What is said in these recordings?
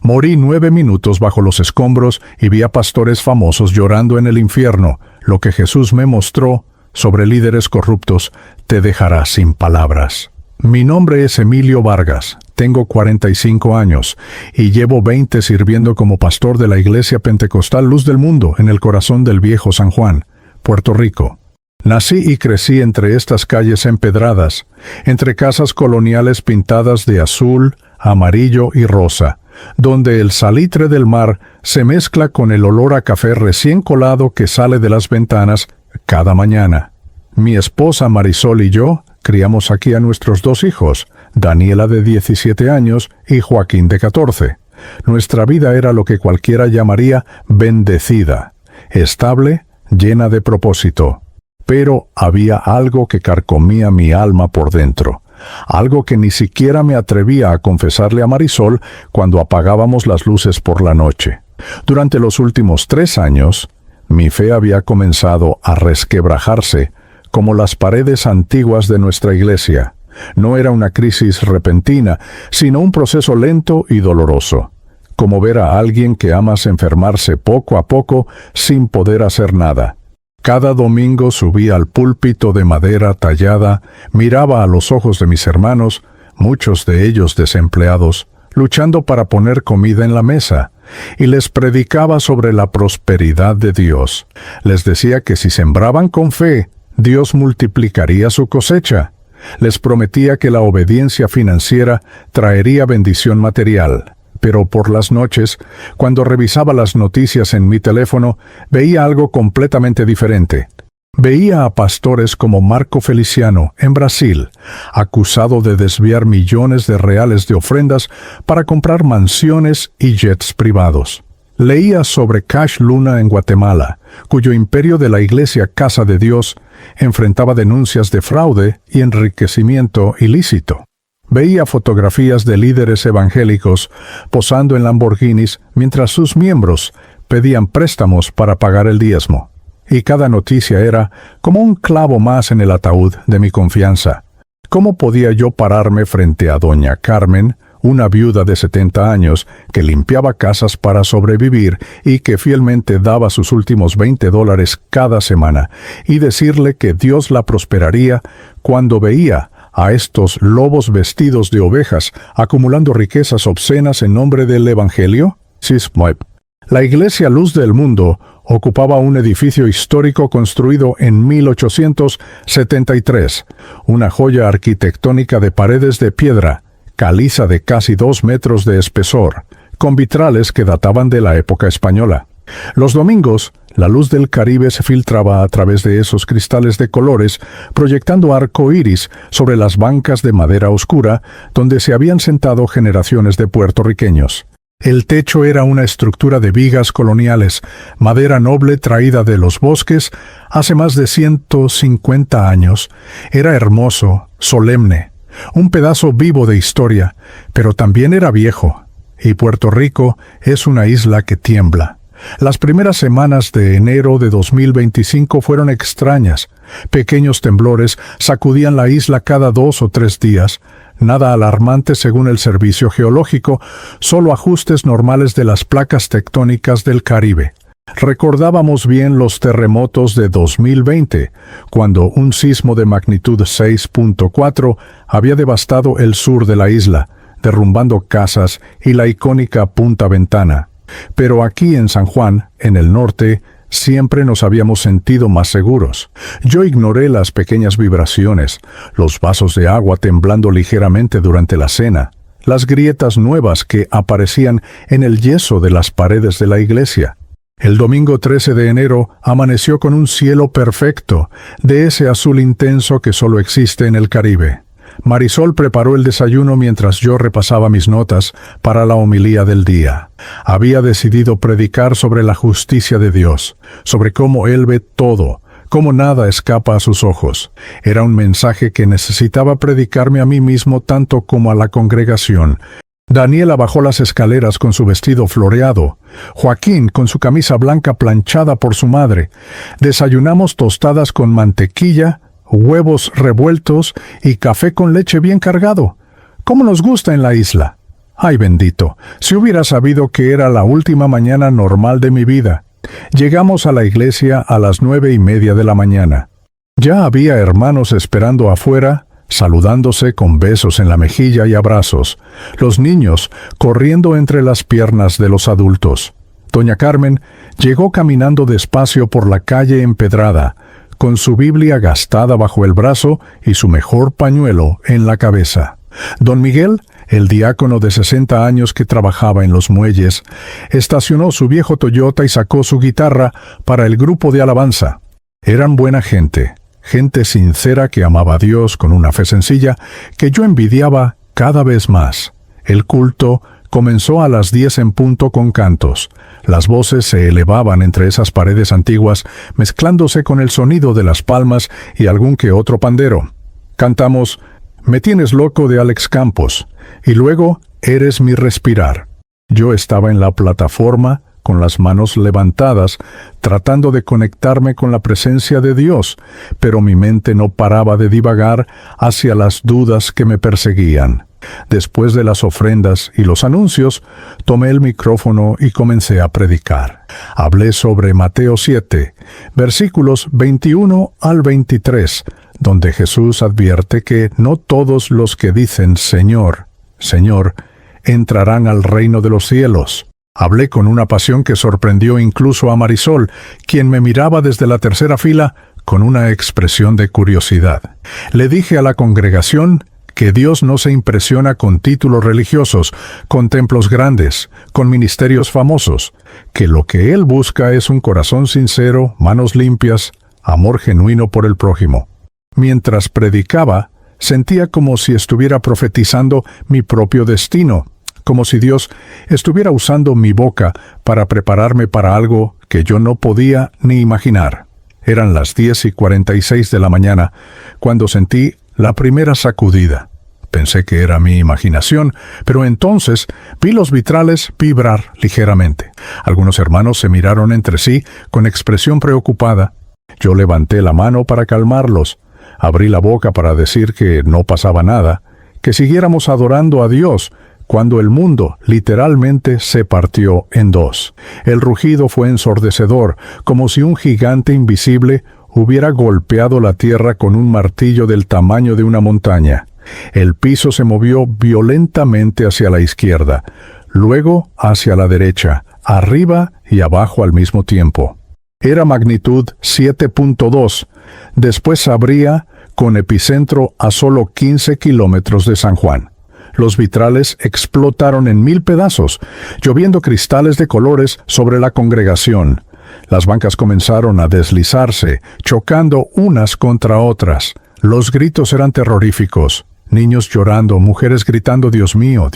Morí 9 minutos bajo los escombros y vi a pastores famosos llorando en el infierno. Lo que Jesús me mostró sobre líderes corruptos te dejará sin palabras. Mi nombre es Emilio Vargas, tengo 45 años y llevo 20 sirviendo como pastor de la Iglesia Pentecostal Luz del Mundo en el corazón del viejo San Juan, Puerto Rico. Nací y crecí entre estas calles empedradas, entre casas coloniales pintadas de azul, amarillo y rosa, donde el salitre del mar se mezcla con el olor a café recién colado que sale de las ventanas cada mañana. Mi esposa Marisol y yo criamos aquí a nuestros 2 hijos, Daniela de 17 años y Joaquín de 14. Nuestra vida era lo que cualquiera llamaría bendecida, estable, llena de propósito. Pero había algo que carcomía mi alma por dentro, algo que ni siquiera me atrevía a confesarle a Marisol cuando apagábamos las luces por la noche. Durante los últimos 3 años, mi fe había comenzado a resquebrajarse como las paredes antiguas de nuestra iglesia. No era una crisis repentina, sino un proceso lento y doloroso, como ver a alguien que amas enfermarse poco a poco sin poder hacer nada. Cada domingo subía al púlpito de madera tallada, miraba a los ojos de mis hermanos, muchos de ellos desempleados, luchando para poner comida en la mesa, y les predicaba sobre la prosperidad de Dios. Les decía que si sembraban con fe, Dios multiplicaría su cosecha. Les prometía que la obediencia financiera traería bendición material. Pero por las noches, cuando revisaba las noticias en mi teléfono, veía algo completamente diferente. Veía a pastores como Marco Feliciano, en Brasil, acusado de desviar millones de reales de ofrendas para comprar mansiones y jets privados. Leía sobre Cash Luna en Guatemala, cuyo imperio de la Iglesia Casa de Dios enfrentaba denuncias de fraude y enriquecimiento ilícito. Veía fotografías de líderes evangélicos posando en Lamborghinis mientras sus miembros pedían préstamos para pagar el diezmo. Y cada noticia era como un clavo más en el ataúd de mi confianza. ¿Cómo podía yo pararme frente a doña Carmen, una viuda de 70 años que limpiaba casas para sobrevivir y que fielmente daba sus últimos $20 cada semana, y decirle que Dios la prosperaría cuando veía a estos lobos vestidos de ovejas acumulando riquezas obscenas en nombre del Evangelio? La Iglesia Luz del Mundo ocupaba un edificio histórico construido en 1873, una joya arquitectónica de paredes de piedra, caliza de casi 2 metros de espesor, con vitrales que databan de la época española. Los domingos, la luz del Caribe se filtraba a través de esos cristales de colores, proyectando arco iris sobre las bancas de madera oscura donde se habían sentado generaciones de puertorriqueños. El techo era una estructura de vigas coloniales, madera noble traída de los bosques hace más de 150 años. Era hermoso, solemne, un pedazo vivo de historia, pero también era viejo, y Puerto Rico es una isla que tiembla. Las primeras semanas de enero de 2025 fueron extrañas. Pequeños temblores sacudían la isla cada 2 o 3 días. Nada alarmante según el Servicio Geológico, solo ajustes normales de las placas tectónicas del Caribe. Recordábamos bien los terremotos de 2020, cuando un sismo de magnitud 6.4 había devastado el sur de la isla, derrumbando casas y la icónica Punta Ventana. Pero aquí en San Juan, en el norte, siempre nos habíamos sentido más seguros. Yo ignoré las pequeñas vibraciones, los vasos de agua temblando ligeramente durante la cena, las grietas nuevas que aparecían en el yeso de las paredes de la iglesia. El domingo 13 de enero amaneció con un cielo perfecto, de ese azul intenso que solo existe en el Caribe. Marisol preparó el desayuno mientras yo repasaba mis notas para la homilía del día. Había decidido predicar sobre la justicia de Dios, sobre cómo Él ve todo, cómo nada escapa a sus ojos. Era un mensaje que necesitaba predicarme a mí mismo tanto como a la congregación. Daniela bajó las escaleras con su vestido floreado. Joaquín con su camisa blanca planchada por su madre. Desayunamos tostadas con mantequilla, huevos revueltos y café con leche bien cargado. ¿Cómo nos gusta en la isla? Ay bendito, si hubiera sabido que era la última mañana normal de mi vida. Llegamos a la iglesia a las 9:30 de la mañana. Ya había hermanos esperando afuera, saludándose con besos en la mejilla y abrazos, los niños corriendo entre las piernas de los adultos. Doña Carmen llegó caminando despacio por la calle empedrada, con su Biblia gastada bajo el brazo y su mejor pañuelo en la cabeza. Don Miguel, el diácono de 60 años que trabajaba en los muelles, estacionó su viejo Toyota y sacó su guitarra para el grupo de alabanza. Eran buena gente, gente sincera que amaba a Dios con una fe sencilla que yo envidiaba cada vez más. El culto comenzó a las 10 en punto con cantos. Las voces se elevaban entre esas paredes antiguas, mezclándose con el sonido de las palmas y algún que otro pandero. Cantamos Me tienes loco de Alex Campos, y luego Eres mi respirar. Yo estaba en la plataforma, con las manos levantadas, tratando de conectarme con la presencia de Dios, pero mi mente no paraba de divagar hacia las dudas que me perseguían. Después de las ofrendas y los anuncios, tomé el micrófono y comencé a predicar. Hablé sobre Mateo 7, versículos 21 al 23, donde Jesús advierte que no todos los que dicen Señor, Señor, entrarán al reino de los cielos. Hablé con una pasión que sorprendió incluso a Marisol, quien me miraba desde la tercera fila con una expresión de curiosidad. Le dije a la congregación que Dios no se impresiona con títulos religiosos, con templos grandes, con ministerios famosos, que lo que Él busca es un corazón sincero, manos limpias, amor genuino por el prójimo. Mientras predicaba, sentía como si estuviera profetizando mi propio destino, como si Dios estuviera usando mi boca para prepararme para algo que yo no podía ni imaginar. Eran las 10:46 de la mañana, cuando sentí la primera sacudida. Pensé que era mi imaginación, pero entonces vi los vitrales vibrar ligeramente. Algunos hermanos se miraron entre sí con expresión preocupada. Yo levanté la mano para calmarlos. Abrí la boca para decir que no pasaba nada, que siguiéramos adorando a Dios, cuando el mundo literalmente se partió en dos. El rugido fue ensordecedor, como si un gigante invisible hubiera golpeado la tierra con un martillo del tamaño de una montaña. El piso se movió violentamente hacia la izquierda, luego hacia la derecha, arriba y abajo al mismo tiempo. Era magnitud 7.2, después se abría con epicentro a solo 15 kilómetros de San Juan. Los vitrales explotaron en 1000 pedazos, lloviendo cristales de colores sobre la congregación. Las bancas comenzaron a deslizarse, chocando unas contra otras. Los gritos eran terroríficos. Niños llorando, mujeres gritando Dios mío,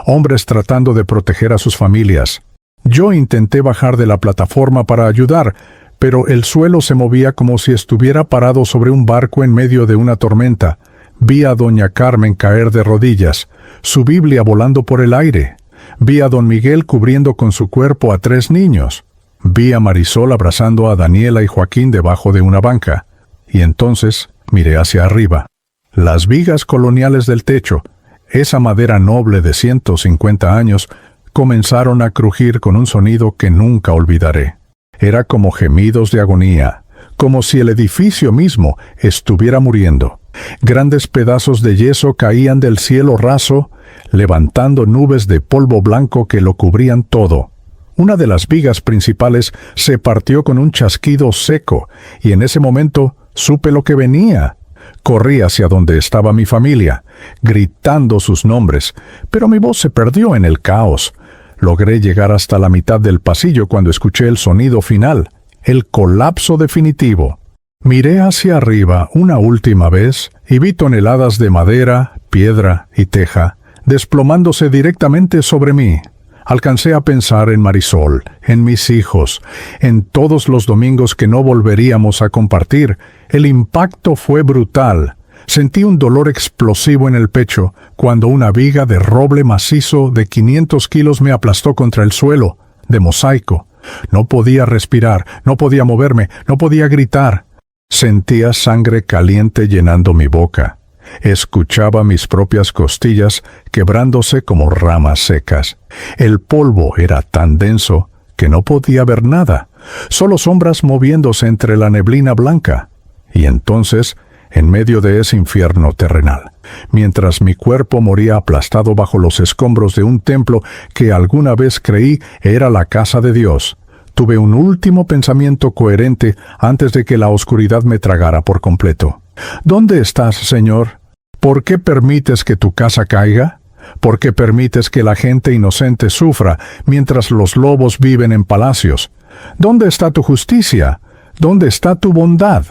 hombres tratando de proteger a sus familias. Yo intenté bajar de la plataforma para ayudar, pero el suelo se movía como si estuviera parado sobre un barco en medio de una tormenta. Vi a doña Carmen caer de rodillas, su Biblia volando por el aire. Vi a don Miguel cubriendo con su cuerpo a 3 niños. Vi a Marisol abrazando a Daniela y Joaquín debajo de una banca. Y entonces miré hacia arriba. Las vigas coloniales del techo, esa madera noble de 150 años, comenzaron a crujir con un sonido que nunca olvidaré. Era como gemidos de agonía, como si el edificio mismo estuviera muriendo. Grandes pedazos de yeso caían del cielo raso, levantando nubes de polvo blanco que lo cubrían todo. Una de las vigas principales se partió con un chasquido seco, y en ese momento supe lo que venía. Corrí hacia donde estaba mi familia, gritando sus nombres, pero mi voz se perdió en el caos. Logré llegar hasta la mitad del pasillo cuando escuché el sonido final, el colapso definitivo. Miré hacia arriba una última vez y vi toneladas de madera, piedra y teja desplomándose directamente sobre mí. Alcancé a pensar en Marisol, en mis hijos, en todos los domingos que no volveríamos a compartir. El impacto fue brutal. Sentí un dolor explosivo en el pecho cuando una viga de roble macizo de 500 kilos me aplastó contra el suelo, de mosaico. No podía respirar, no podía moverme, no podía gritar. Sentía sangre caliente llenando mi boca. Escuchaba mis propias costillas quebrándose como ramas secas. El polvo era tan denso que no podía ver nada, solo sombras moviéndose entre la neblina blanca. Y entonces, en medio de ese infierno terrenal, mientras mi cuerpo moría aplastado bajo los escombros de un templo que alguna vez creí era la casa de Dios, tuve un último pensamiento coherente antes de que la oscuridad me tragara por completo. ¿Dónde estás, Señor? ¿Por qué permites que tu casa caiga? ¿Por qué permites que la gente inocente sufra mientras los lobos viven en palacios? ¿Dónde está tu justicia? ¿Dónde está tu bondad?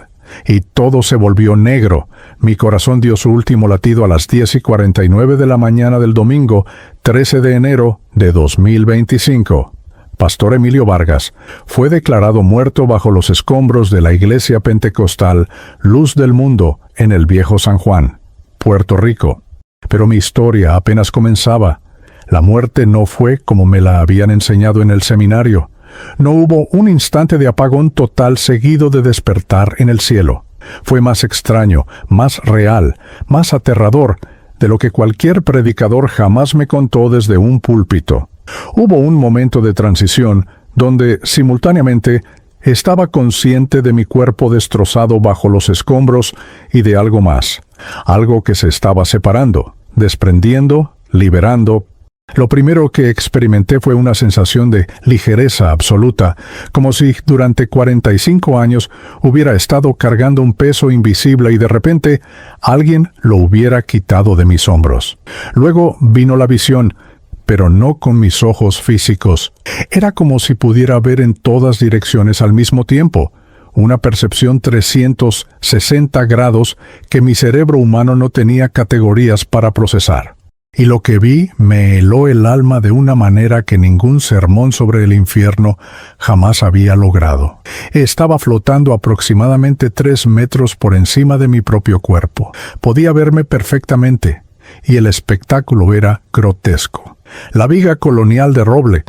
Y todo se volvió negro. Mi corazón dio su último latido a las 10:49 de la mañana del domingo, 13 de enero de 2025. Pastor Emilio Vargas fue declarado muerto bajo los escombros de la Iglesia Pentecostal Luz del Mundo en el Viejo San Juan, Puerto Rico. Pero mi historia apenas comenzaba. La muerte no fue como me la habían enseñado en el seminario. No hubo un instante de apagón total seguido de despertar en el cielo. Fue más extraño, más real, más aterrador de lo que cualquier predicador jamás me contó desde un púlpito. Hubo un momento de transición donde, simultáneamente, estaba consciente de mi cuerpo destrozado bajo los escombros y de algo más, algo que se estaba separando, desprendiendo, liberando. Lo primero que experimenté fue una sensación de ligereza absoluta, como si durante 45 años hubiera estado cargando un peso invisible y de repente alguien lo hubiera quitado de mis hombros. Luego vino la visión, pero no con mis ojos físicos. Era como si pudiera ver en todas direcciones al mismo tiempo, una percepción 360 grados que mi cerebro humano no tenía categorías para procesar. Y lo que vi me heló el alma de una manera que ningún sermón sobre el infierno jamás había logrado. Estaba flotando aproximadamente 3 metros por encima de mi propio cuerpo. Podía verme perfectamente, y el espectáculo era grotesco. La viga colonial de roble,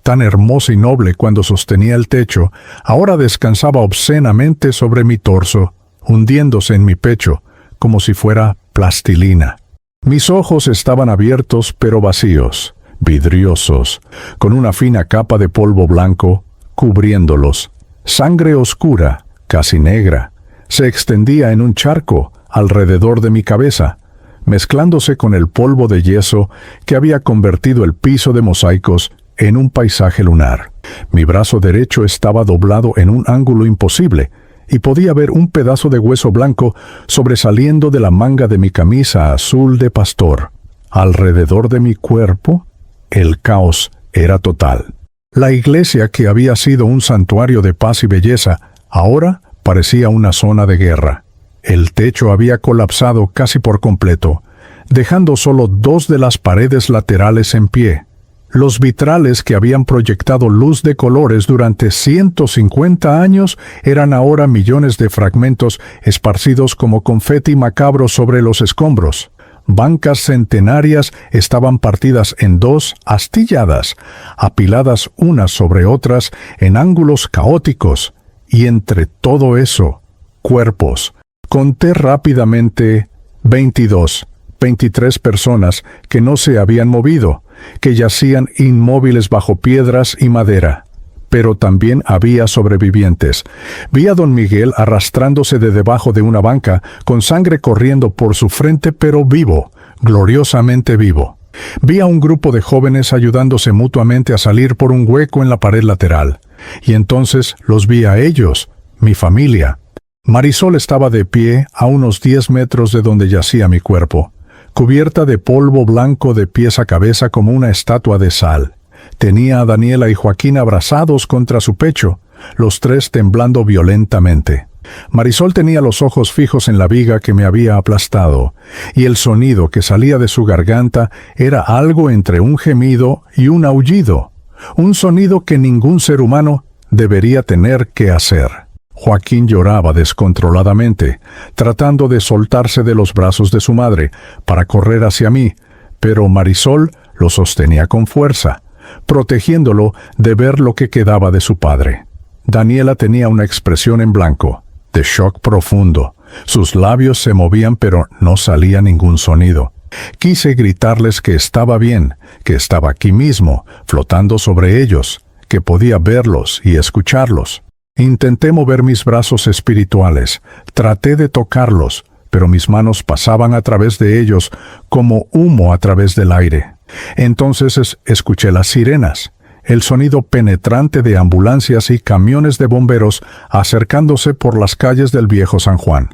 tan hermosa y noble cuando sostenía el techo, ahora descansaba obscenamente sobre mi torso, hundiéndose en mi pecho, como si fuera plastilina. Mis ojos estaban abiertos pero vacíos, vidriosos, con una fina capa de polvo blanco cubriéndolos. Sangre oscura, casi negra, se extendía en un charco alrededor de mi cabeza, mezclándose con el polvo de yeso que había convertido el piso de mosaicos en un paisaje lunar. Mi brazo derecho estaba doblado en un ángulo imposible, y podía ver un pedazo de hueso blanco sobresaliendo de la manga de mi camisa azul de pastor. Alrededor de mi cuerpo, el caos era total. La iglesia, que había sido un santuario de paz y belleza, ahora parecía una zona de guerra. El techo había colapsado casi por completo, dejando solo 2 de las paredes laterales en pie. Los vitrales que habían proyectado luz de colores durante 150 años eran ahora millones de fragmentos esparcidos como confeti macabro sobre los escombros. Bancas centenarias estaban partidas en 2 astilladas, apiladas unas sobre otras en ángulos caóticos, y entre todo eso, cuerpos. Conté rápidamente 23 personas que no se habían movido, que yacían inmóviles bajo piedras y madera. Pero también había sobrevivientes. Vi a don Miguel arrastrándose de debajo de una banca, con sangre corriendo por su frente, pero vivo, gloriosamente vivo. Vi a un grupo de jóvenes ayudándose mutuamente a salir por un hueco en la pared lateral. Y entonces los vi a ellos, mi familia. Marisol estaba de pie a unos 10 metros de donde yacía mi cuerpo, cubierta de polvo blanco de pies a cabeza como una estatua de sal. Tenía a Daniela y Joaquín abrazados contra su pecho, los 3 temblando violentamente. Marisol tenía los ojos fijos en la viga que me había aplastado, y el sonido que salía de su garganta era algo entre un gemido y un aullido, un sonido que ningún ser humano debería tener que hacer. Joaquín lloraba descontroladamente, tratando de soltarse de los brazos de su madre para correr hacia mí, pero Marisol lo sostenía con fuerza, protegiéndolo de ver lo que quedaba de su padre. Daniela tenía una expresión en blanco, de shock profundo, Sus labios se movían pero no salía ningún sonido. Quise gritarles que estaba bien, que estaba aquí mismo, flotando sobre ellos, que podía verlos y escucharlos. Intenté mover mis brazos espirituales, traté de tocarlos, pero mis manos pasaban a través de ellos como humo a través del aire. Entonces escuché las sirenas, el sonido penetrante de ambulancias y camiones de bomberos acercándose por las calles del viejo San Juan.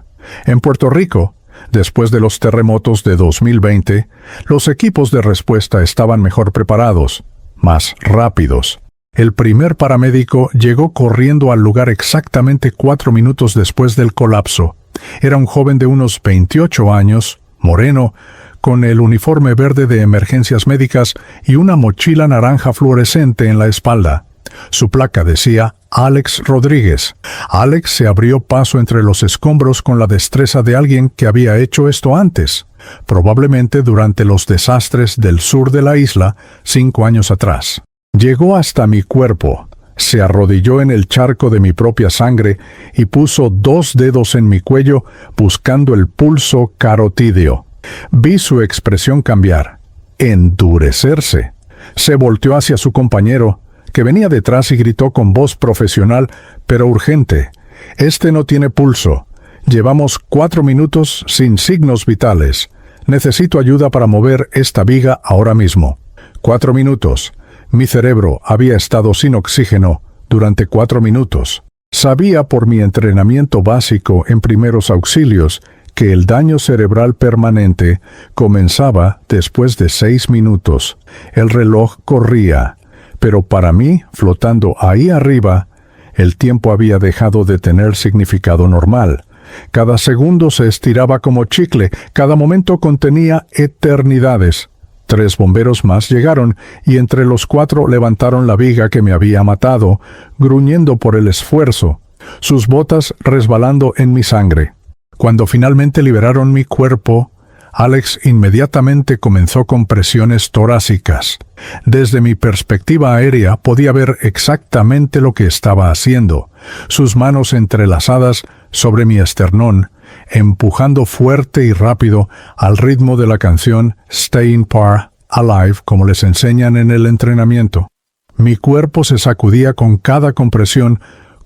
En Puerto Rico, después de los terremotos de 2020, los equipos de respuesta estaban mejor preparados, más rápidos. El primer paramédico llegó corriendo al lugar exactamente 4 minutos después del colapso. Era un joven de unos 28 años, moreno, con el uniforme verde de emergencias médicas y una mochila naranja fluorescente en la espalda. Su placa decía Alex Rodríguez. Alex se abrió paso entre los escombros con la destreza de alguien que había hecho esto antes, probablemente durante los desastres del sur de la isla 5 años atrás. Llegó hasta mi cuerpo, se arrodilló en el charco de mi propia sangre y puso 2 dedos en mi cuello buscando el pulso carotídeo. Vi su expresión cambiar, endurecerse. Se volteó hacia su compañero, que venía detrás y gritó con voz profesional, pero urgente: «Este no tiene pulso. Llevamos 4 minutos sin signos vitales. Necesito ayuda para mover esta viga ahora mismo». 4 minutos. Mi cerebro había estado sin oxígeno durante 4 minutos. Sabía por mi entrenamiento básico en primeros auxilios que el daño cerebral permanente comenzaba después de 6 minutos. El reloj corría, pero para mí, flotando ahí arriba, el tiempo había dejado de tener significado normal. Cada segundo se estiraba como chicle, cada momento contenía eternidades. 3 bomberos más llegaron, y entre los 4 levantaron la viga que me había matado, gruñendo por el esfuerzo, sus botas resbalando en mi sangre. Cuando finalmente liberaron mi cuerpo, Alex inmediatamente comenzó con presiones torácicas. Desde mi perspectiva aérea podía ver exactamente lo que estaba haciendo, sus manos entrelazadas sobre mi esternón, empujando fuerte y rápido al ritmo de la canción Staying Par Alive, como les enseñan en el entrenamiento. Mi cuerpo se sacudía con cada compresión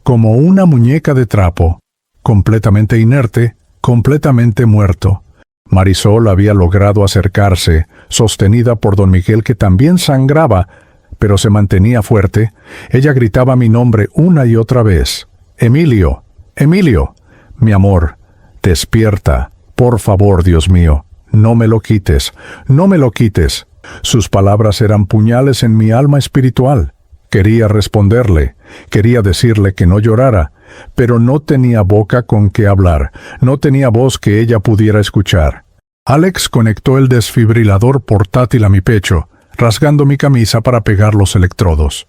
como una muñeca de trapo, completamente inerte, completamente muerto. Marisol había logrado acercarse, sostenida por don Miguel, que también sangraba, pero se mantenía fuerte. Ella gritaba mi nombre una y otra vez. «Emilio, Emilio, mi amor, despierta, por favor, Dios mío, no me lo quites, no me lo quites». Sus palabras eran puñales en mi alma espiritual. Quería responderle, quería decirle que no llorara, pero no tenía boca con que hablar, no tenía voz que ella pudiera escuchar. Alex conectó el desfibrilador portátil a mi pecho, rasgando mi camisa para pegar los electrodos.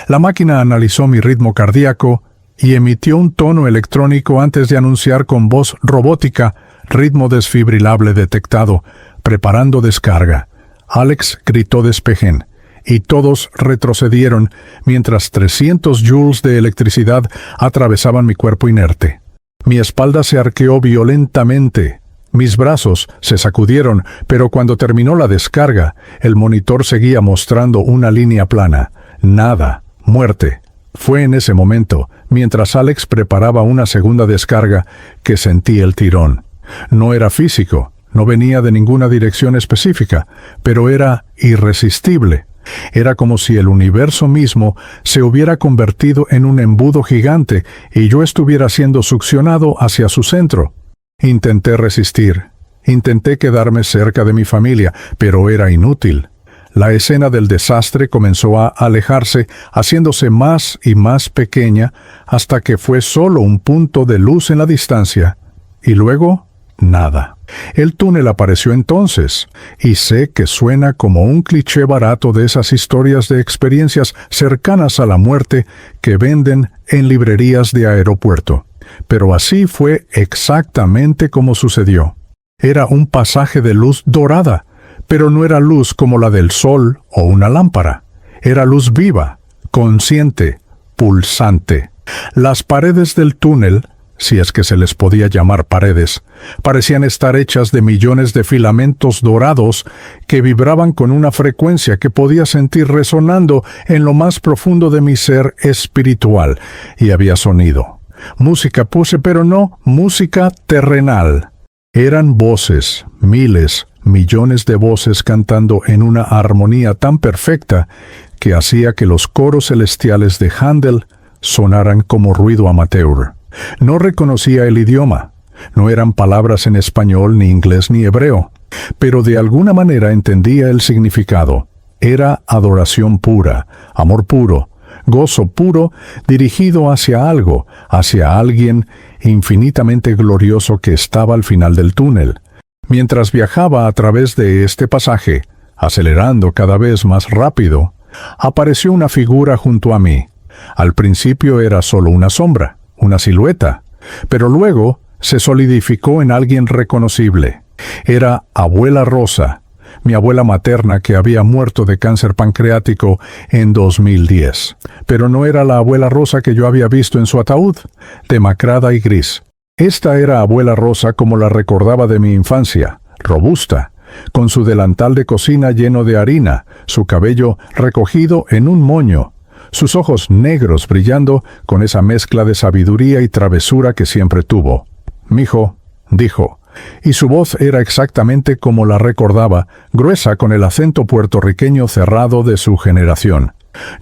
La máquina analizó mi ritmo cardíaco y emitió un tono electrónico antes de anunciar con voz robótica: «Ritmo desfibrilable detectado, preparando descarga». Alex gritó «Despejen», y todos retrocedieron mientras 300 joules de electricidad atravesaban mi cuerpo inerte. Mi espalda se arqueó violentamente. Mis brazos se sacudieron, pero cuando terminó la descarga, el monitor seguía mostrando una línea plana. Nada. Muerte. Fue en ese momento, mientras Alex preparaba una segunda descarga, que sentí el tirón. No era físico, no venía de ninguna dirección específica, pero era irresistible. Era como si el universo mismo se hubiera convertido en un embudo gigante y yo estuviera siendo succionado hacia su centro. Intenté resistir, intenté quedarme cerca de mi familia, pero era inútil. La escena del desastre comenzó a alejarse, haciéndose más y más pequeña, hasta que fue solo un punto de luz en la distancia. Y luego, nada. El túnel apareció entonces, y sé que suena como un cliché barato de esas historias de experiencias cercanas a la muerte que venden en librerías de aeropuerto. Pero así fue exactamente como sucedió. Era un pasaje de luz dorada, pero no era luz como la del sol o una lámpara. Era luz viva, consciente, pulsante. Las paredes del túnel si es que se les podía llamar paredes, parecían estar hechas de millones de filamentos dorados que vibraban con una frecuencia que podía sentir resonando en lo más profundo de mi ser espiritual, y había sonido. Música puse, pero no música terrenal. Eran voces, miles, millones de voces cantando en una armonía tan perfecta que hacía que los coros celestiales de Händel sonaran como ruido amateur. No reconocía el idioma. No eran palabras en español, ni inglés, ni hebreo. Pero de alguna manera entendía el significado. Era adoración pura, amor puro, gozo puro dirigido hacia algo, hacia alguien infinitamente glorioso que estaba al final del túnel. Mientras viajaba a través de este pasaje, acelerando cada vez más rápido, apareció una figura junto a mí. Al principio era solo una sombra, una silueta, pero luego se solidificó en alguien reconocible. Era Abuela Rosa, mi abuela materna que había muerto de cáncer pancreático en 2010. Pero no era la Abuela Rosa que yo había visto en su ataúd, demacrada y gris. Esta era Abuela Rosa como la recordaba de mi infancia, robusta, con su delantal de cocina lleno de harina, su cabello recogido en un moño, sus ojos negros brillando con esa mezcla de sabiduría y travesura que siempre tuvo. «Mijo», dijo, y su voz era exactamente como la recordaba, gruesa con el acento puertorriqueño cerrado de su generación.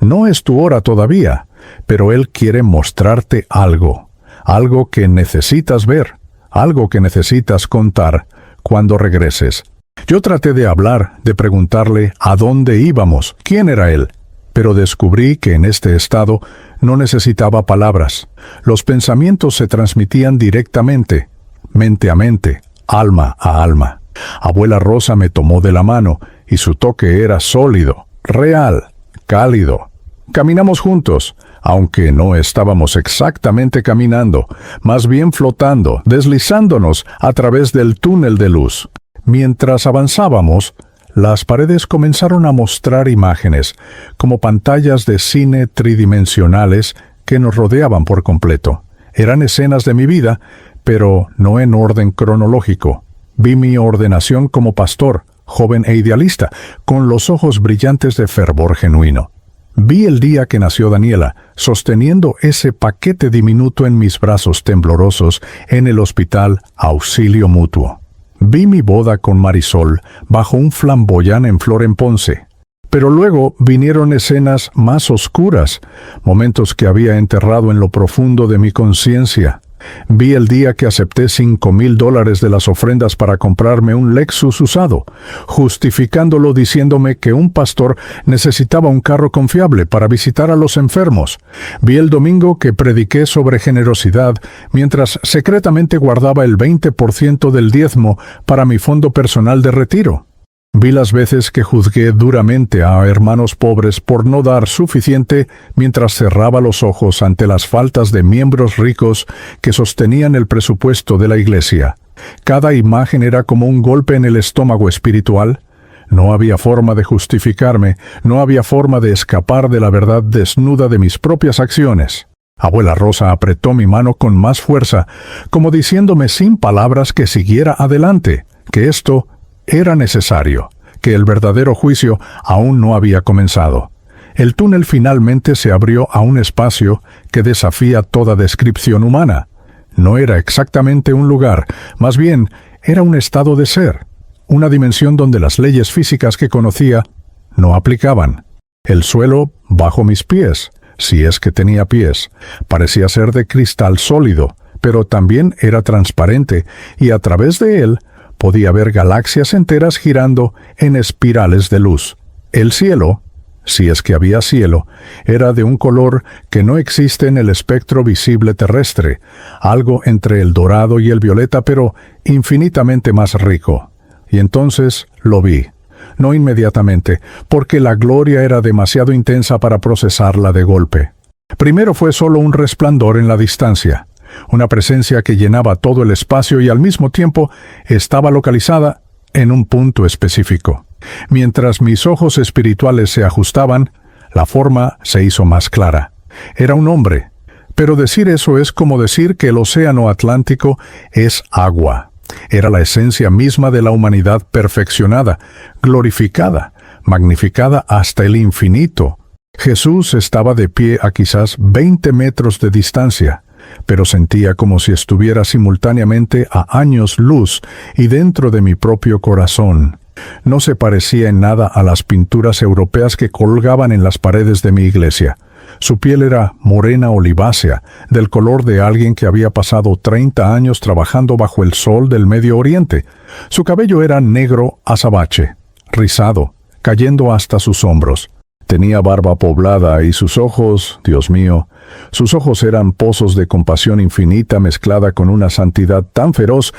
«No es tu hora todavía, pero él quiere mostrarte algo, algo que necesitas ver, algo que necesitas contar cuando regreses». Yo traté de hablar, de preguntarle a dónde íbamos, quién era él, pero descubrí que en este estado no necesitaba palabras. Los pensamientos se transmitían directamente, mente a mente, alma a alma. Abuela Rosa me tomó de la mano y su toque era sólido, real, cálido. Caminamos juntos, aunque no estábamos exactamente caminando, más bien flotando, deslizándonos a través del túnel de luz. Mientras avanzábamos, las paredes comenzaron a mostrar imágenes, como pantallas de cine tridimensionales que nos rodeaban por completo. Eran escenas de mi vida, pero no en orden cronológico. Vi mi ordenación como pastor, joven e idealista, con los ojos brillantes de fervor genuino. Vi el día que nació Daniela, sosteniendo ese paquete diminuto en mis brazos temblorosos en el hospital Auxilio Mutuo. Vi mi boda con Marisol bajo un flamboyán en flor en Ponce. Pero luego vinieron escenas más oscuras, momentos que había enterrado en lo profundo de mi conciencia. Vi el día que acepté $5,000 de las ofrendas para comprarme un Lexus usado, justificándolo diciéndome que un pastor necesitaba un carro confiable para visitar a los enfermos. Vi el domingo que prediqué sobre generosidad, mientras secretamente guardaba el 20% del diezmo para mi fondo personal de retiro. Vi las veces que juzgué duramente a hermanos pobres por no dar suficiente mientras cerraba los ojos ante las faltas de miembros ricos que sostenían el presupuesto de la iglesia. Cada imagen era como un golpe en el estómago espiritual. No había forma de justificarme, no había forma de escapar de la verdad desnuda de mis propias acciones. Abuela Rosa apretó mi mano con más fuerza, como diciéndome sin palabras que siguiera adelante, que esto era necesario, que el verdadero juicio aún no había comenzado. El túnel finalmente se abrió a un espacio que desafía toda descripción humana. No era exactamente un lugar, más bien era un estado de ser, una dimensión donde las leyes físicas que conocía no aplicaban. El suelo bajo mis pies, si es que tenía pies, parecía ser de cristal sólido, pero también era transparente, y a través de él podía ver galaxias enteras girando en espirales de luz. El cielo, si es que había cielo, era de un color que no existe en el espectro visible terrestre, algo entre el dorado y el violeta, pero infinitamente más rico. Y entonces lo vi. No inmediatamente, porque la gloria era demasiado intensa para procesarla de golpe. Primero fue solo un resplandor en la distancia, una presencia que llenaba todo el espacio y al mismo tiempo estaba localizada en un punto específico. Mientras mis ojos espirituales se ajustaban, la forma se hizo más clara. Era un hombre, Pero decir eso es como decir que el océano Atlántico es agua. Era la esencia misma de la humanidad perfeccionada, glorificada, magnificada hasta el infinito. Jesús estaba de pie a quizás 20 metros de distancia, pero sentía como si estuviera simultáneamente a años luz y dentro de mi propio corazón. No se parecía en nada a las pinturas europeas que colgaban en las paredes de mi iglesia. Su piel era morena olivácea, del color de alguien que había pasado 30 años trabajando bajo el sol del Medio Oriente. Su cabello era negro azabache, rizado, cayendo hasta sus hombros. Tenía barba poblada y sus ojos, Dios mío, sus ojos eran pozos de compasión infinita mezclada con una santidad tan feroz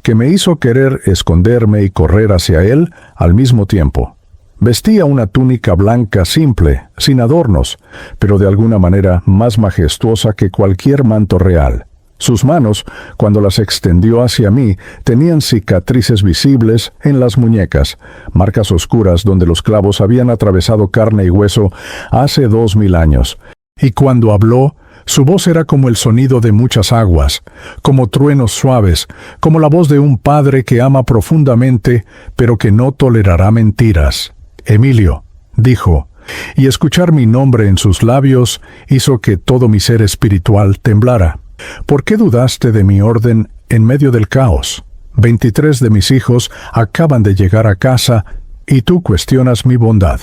que me hizo querer esconderme y correr hacia él al mismo tiempo. Vestía una túnica blanca simple, sin adornos, pero de alguna manera más majestuosa que cualquier manto real. Sus manos, cuando las extendió hacia mí, tenían cicatrices visibles en las muñecas, marcas oscuras donde los clavos habían atravesado carne y hueso hace 2000 años. Y cuando habló, su voz era como el sonido de muchas aguas, como truenos suaves, como la voz de un padre que ama profundamente, pero que no tolerará mentiras. Emilio, dijo, y escuchar mi nombre en sus labios hizo que todo mi ser espiritual temblara. ¿Por qué dudaste de mi orden en medio del caos? 23 de mis hijos acaban de llegar a casa y tú cuestionas mi bondad.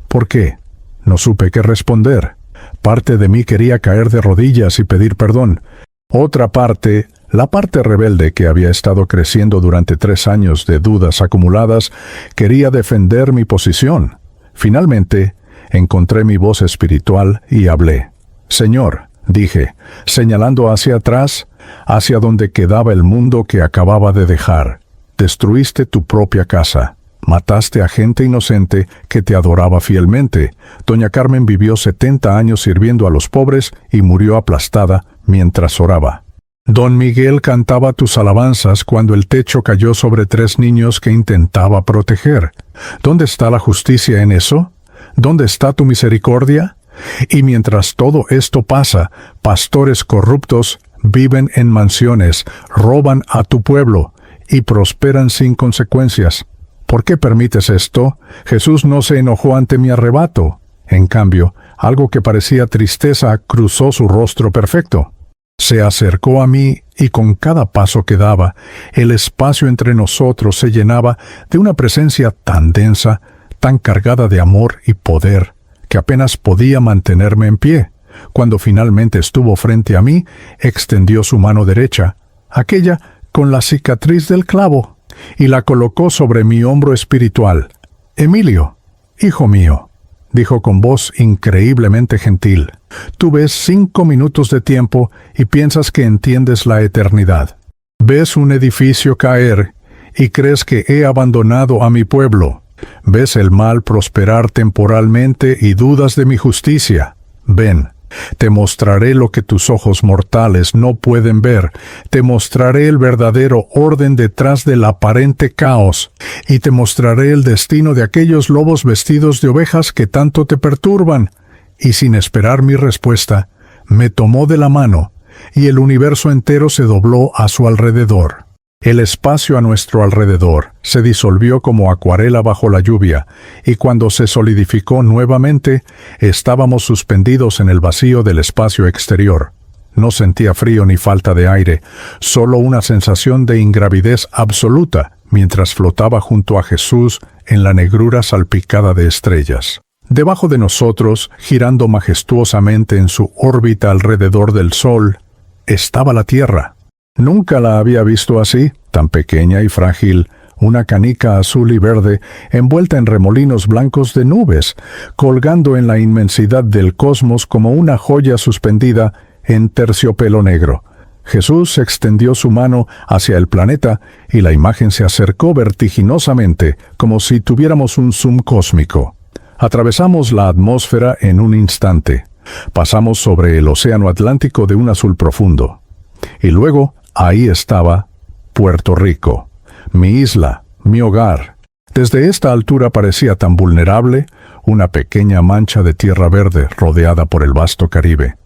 ¿Por qué? No supe qué responder. Parte de mí quería caer de rodillas y pedir perdón. Otra parte, la parte rebelde que había estado creciendo durante 3 años de dudas acumuladas, quería defender mi posición. Finalmente, encontré mi voz espiritual y hablé. Señor, dije, señalando hacia atrás, hacia donde quedaba el mundo que acababa de dejar. Destruiste tu propia casa. Mataste a gente inocente que te adoraba fielmente. Doña Carmen vivió 70 años sirviendo a los pobres y murió aplastada mientras oraba. Don Miguel cantaba tus alabanzas cuando el techo cayó sobre 3 niños que intentaba proteger. ¿Dónde está la justicia en eso? ¿Dónde está tu misericordia? Y mientras todo esto pasa, pastores corruptos viven en mansiones, roban a tu pueblo y prosperan sin consecuencias. ¿Por qué permites esto? Jesús no se enojó ante mi arrebato. En cambio, algo que parecía tristeza cruzó su rostro perfecto. Se acercó a mí y con cada paso que daba, el espacio entre nosotros se llenaba de una presencia tan densa, tan cargada de amor y poder, que apenas podía mantenerme en pie. Cuando finalmente estuvo frente a mí, extendió su mano derecha, aquella con la cicatriz del clavo, y la colocó sobre mi hombro espiritual. Emilio, hijo mío, dijo con voz increíblemente gentil, tú ves 5 minutos de tiempo y piensas que entiendes la eternidad. Ves un edificio caer y crees que he abandonado a mi pueblo. Ves el mal prosperar temporalmente y dudas de mi justicia. Ven, te mostraré lo que tus ojos mortales no pueden ver. Te mostraré el verdadero orden detrás del aparente caos. Y te mostraré el destino de aquellos lobos vestidos de ovejas que tanto te perturban. Y sin esperar mi respuesta, me tomó de la mano, y el universo entero se dobló a su alrededor. El espacio a nuestro alrededor se disolvió como acuarela bajo la lluvia, y cuando se solidificó nuevamente, estábamos suspendidos en el vacío del espacio exterior. No sentía frío ni falta de aire, solo una sensación de ingravidez absoluta, mientras flotaba junto a Jesús en la negrura salpicada de estrellas. Debajo de nosotros, girando majestuosamente en su órbita alrededor del Sol, estaba la Tierra. Nunca la había visto así, tan pequeña y frágil, una canica azul y verde envuelta en remolinos blancos de nubes, colgando en la inmensidad del cosmos como una joya suspendida en terciopelo negro. Jesús extendió su mano hacia el planeta y la imagen se acercó vertiginosamente, como si tuviéramos un zoom cósmico. Atravesamos la atmósfera en un instante. Pasamos sobre el océano Atlántico de un azul profundo. Y luego, ahí estaba Puerto Rico, mi isla, mi hogar. Desde esta altura parecía tan vulnerable, una pequeña mancha de tierra verde rodeada por el vasto Caribe.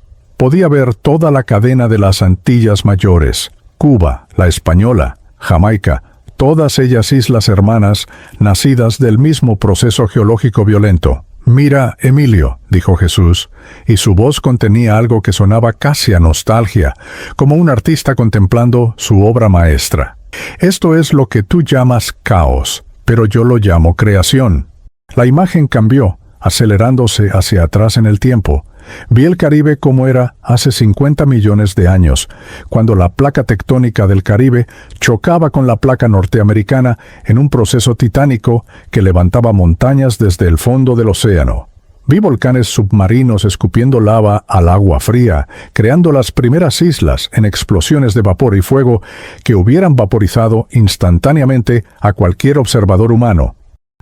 Podía ver toda la cadena de las Antillas Mayores, Cuba, la Española, Jamaica, todas ellas islas hermanas, nacidas del mismo proceso geológico violento. «Mira, Emilio», dijo Jesús, y su voz contenía algo que sonaba casi a nostalgia, como un artista contemplando su obra maestra. «Esto es lo que tú llamas caos, pero yo lo llamo creación». La imagen cambió, acelerándose hacia atrás en el tiempo. Vi el Caribe como era hace 50 millones de años, cuando la placa tectónica del Caribe chocaba con la placa norteamericana en un proceso titánico que levantaba montañas desde el fondo del océano. Vi volcanes submarinos escupiendo lava al agua fría, creando las primeras islas en explosiones de vapor y fuego que hubieran vaporizado instantáneamente a cualquier observador humano.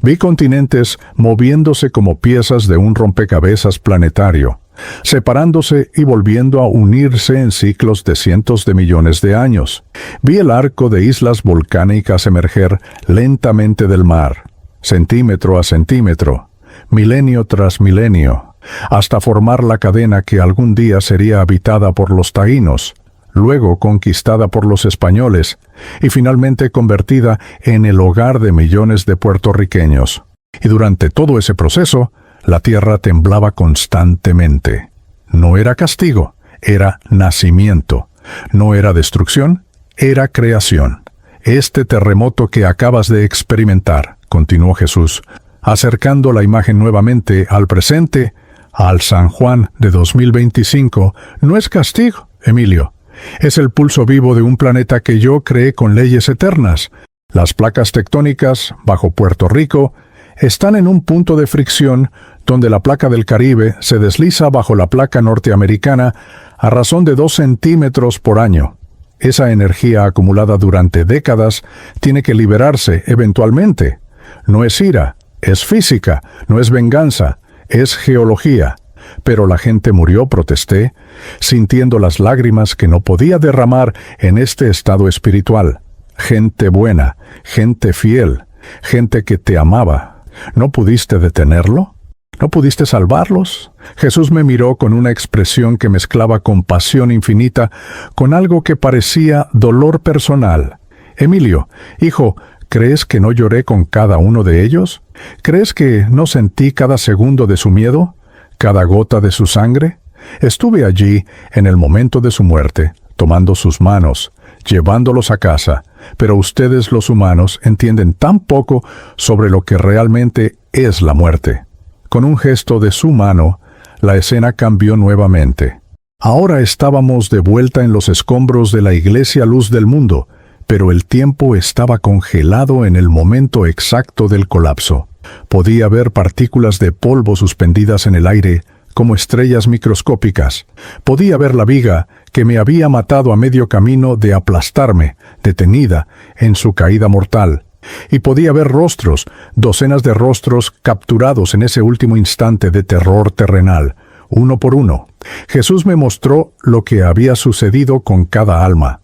Vi continentes moviéndose como piezas de un rompecabezas planetario, separándose y volviendo a unirse en ciclos de cientos de millones de años. Vi el arco de islas volcánicas emerger lentamente del mar, centímetro a centímetro, milenio tras milenio, hasta formar la cadena que algún día sería habitada por los taínos, luego conquistada por los españoles y finalmente convertida en el hogar de millones de puertorriqueños. Y durante todo ese proceso, la tierra temblaba constantemente. No era castigo, era nacimiento. No era destrucción, era creación. Este terremoto que acabas de experimentar, continuó Jesús, acercando la imagen nuevamente al presente, al San Juan de 2025, no es castigo, Emilio. Es el pulso vivo de un planeta que yo creé con leyes eternas. Las placas tectónicas, bajo Puerto Rico, están en un punto de fricción donde la placa del Caribe se desliza bajo la placa norteamericana a razón de 2 centímetros por año. Esa energía acumulada durante décadas tiene que liberarse eventualmente. No es ira, es física, no es venganza, es geología. Pero la gente murió, protesté, sintiendo las lágrimas que no podía derramar en este estado espiritual. Gente buena, gente fiel, gente que te amaba. ¿No pudiste detenerlo? ¿No pudiste salvarlos? Jesús me miró con una expresión que mezclaba compasión infinita con algo que parecía dolor personal. Emilio, hijo, ¿crees que no lloré con cada uno de ellos? ¿Crees que no sentí cada segundo de su miedo? ¿Cada gota de su sangre? Estuve allí en el momento de su muerte, tomando sus manos, llevándolos a casa, pero ustedes los humanos entienden tan poco sobre lo que realmente es la muerte. Con un gesto de su mano, la escena cambió nuevamente. Ahora estábamos de vuelta en los escombros de la Iglesia Luz del Mundo, pero el tiempo estaba congelado en el momento exacto del colapso. Podía ver partículas de polvo suspendidas en el aire, como estrellas microscópicas. Podía ver la viga que me había matado a medio camino de aplastarme, detenida en su caída mortal. Y podía ver rostros, docenas de rostros capturados en ese último instante de terror terrenal, uno por uno. Jesús me mostró lo que había sucedido con cada alma.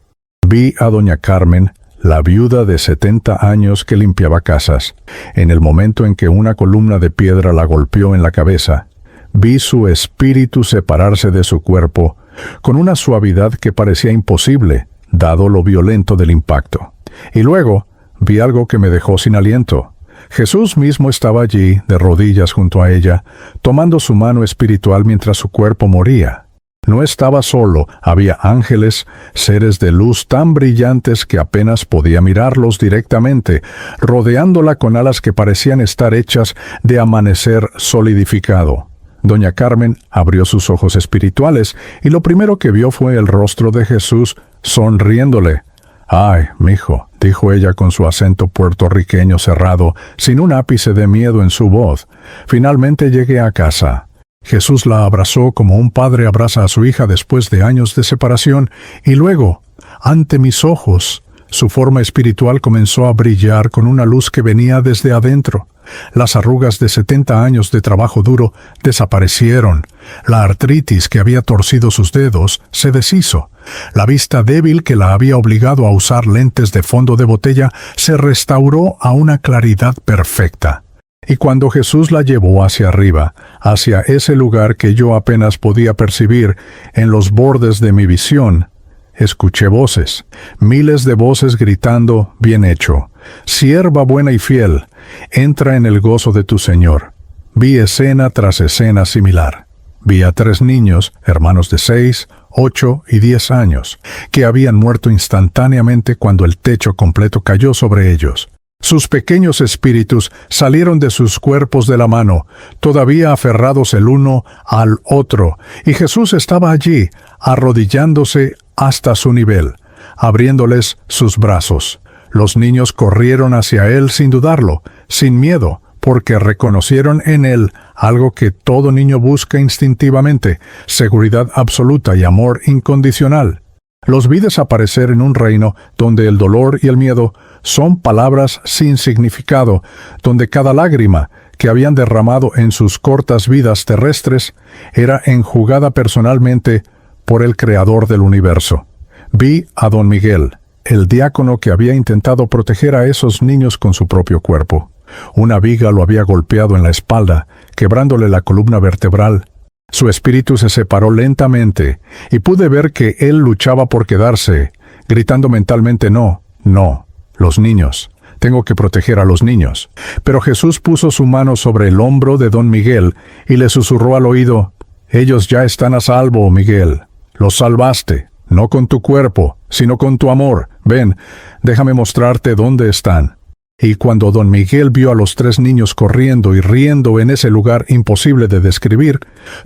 Vi a doña Carmen, la viuda de 70 años que limpiaba casas. En el momento en que una columna de piedra la golpeó en la cabeza, vi su espíritu separarse de su cuerpo con una suavidad que parecía imposible, dado lo violento del impacto. Y luego vi algo que me dejó sin aliento. Jesús mismo estaba allí, de rodillas junto a ella, tomando su mano espiritual mientras su cuerpo moría. No estaba solo, había ángeles, seres de luz tan brillantes que apenas podía mirarlos directamente, rodeándola con alas que parecían estar hechas de amanecer solidificado. Doña Carmen abrió sus ojos espirituales y lo primero que vio fue el rostro de Jesús sonriéndole. «Ay, mijo», dijo ella con su acento puertorriqueño cerrado, sin un ápice de miedo en su voz. «Finalmente llegué a casa». Jesús la abrazó como un padre abraza a su hija después de años de separación, y luego, ante mis ojos, su forma espiritual comenzó a brillar con una luz que venía desde adentro. Las arrugas de 70 años de trabajo duro desaparecieron. La artritis que había torcido sus dedos se deshizo. La vista débil que la había obligado a usar lentes de fondo de botella se restauró a una claridad perfecta. Y cuando Jesús la llevó hacia arriba, hacia ese lugar que yo apenas podía percibir en los bordes de mi visión, escuché voces, miles de voces gritando, bien hecho, sierva buena y fiel, entra en el gozo de tu Señor. Vi escena tras escena similar. Vi a 3 niños, hermanos de 6, 8 y 10 años, que habían muerto instantáneamente cuando el techo completo cayó sobre ellos. Sus pequeños espíritus salieron de sus cuerpos de la mano, todavía aferrados el uno al otro, y Jesús estaba allí, arrodillándose hasta su nivel, abriéndoles sus brazos. Los niños corrieron hacia él sin dudarlo, sin miedo, porque reconocieron en él algo que todo niño busca instintivamente, seguridad absoluta y amor incondicional. Los vi desaparecer en un reino donde el dolor y el miedo son palabras sin significado, donde cada lágrima que habían derramado en sus cortas vidas terrestres era enjugada personalmente por el Creador del universo. Vi a don Miguel, el diácono que había intentado proteger a esos niños con su propio cuerpo. Una viga lo había golpeado en la espalda, quebrándole la columna vertebral. Su espíritu se separó lentamente, y pude ver que él luchaba por quedarse, gritando mentalmente no, no, los niños. Tengo que proteger a los niños. Pero Jesús puso su mano sobre el hombro de don Miguel y le susurró al oído, ellos ya están a salvo, Miguel. Los salvaste, no con tu cuerpo, sino con tu amor. Ven, déjame mostrarte dónde están. Y cuando don Miguel vio a los 3 niños corriendo y riendo en ese lugar imposible de describir,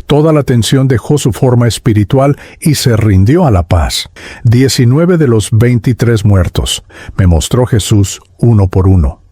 toda la tensión dejó su forma espiritual y se rindió a la paz. 19 de los 23 muertos, me mostró Jesús uno por uno.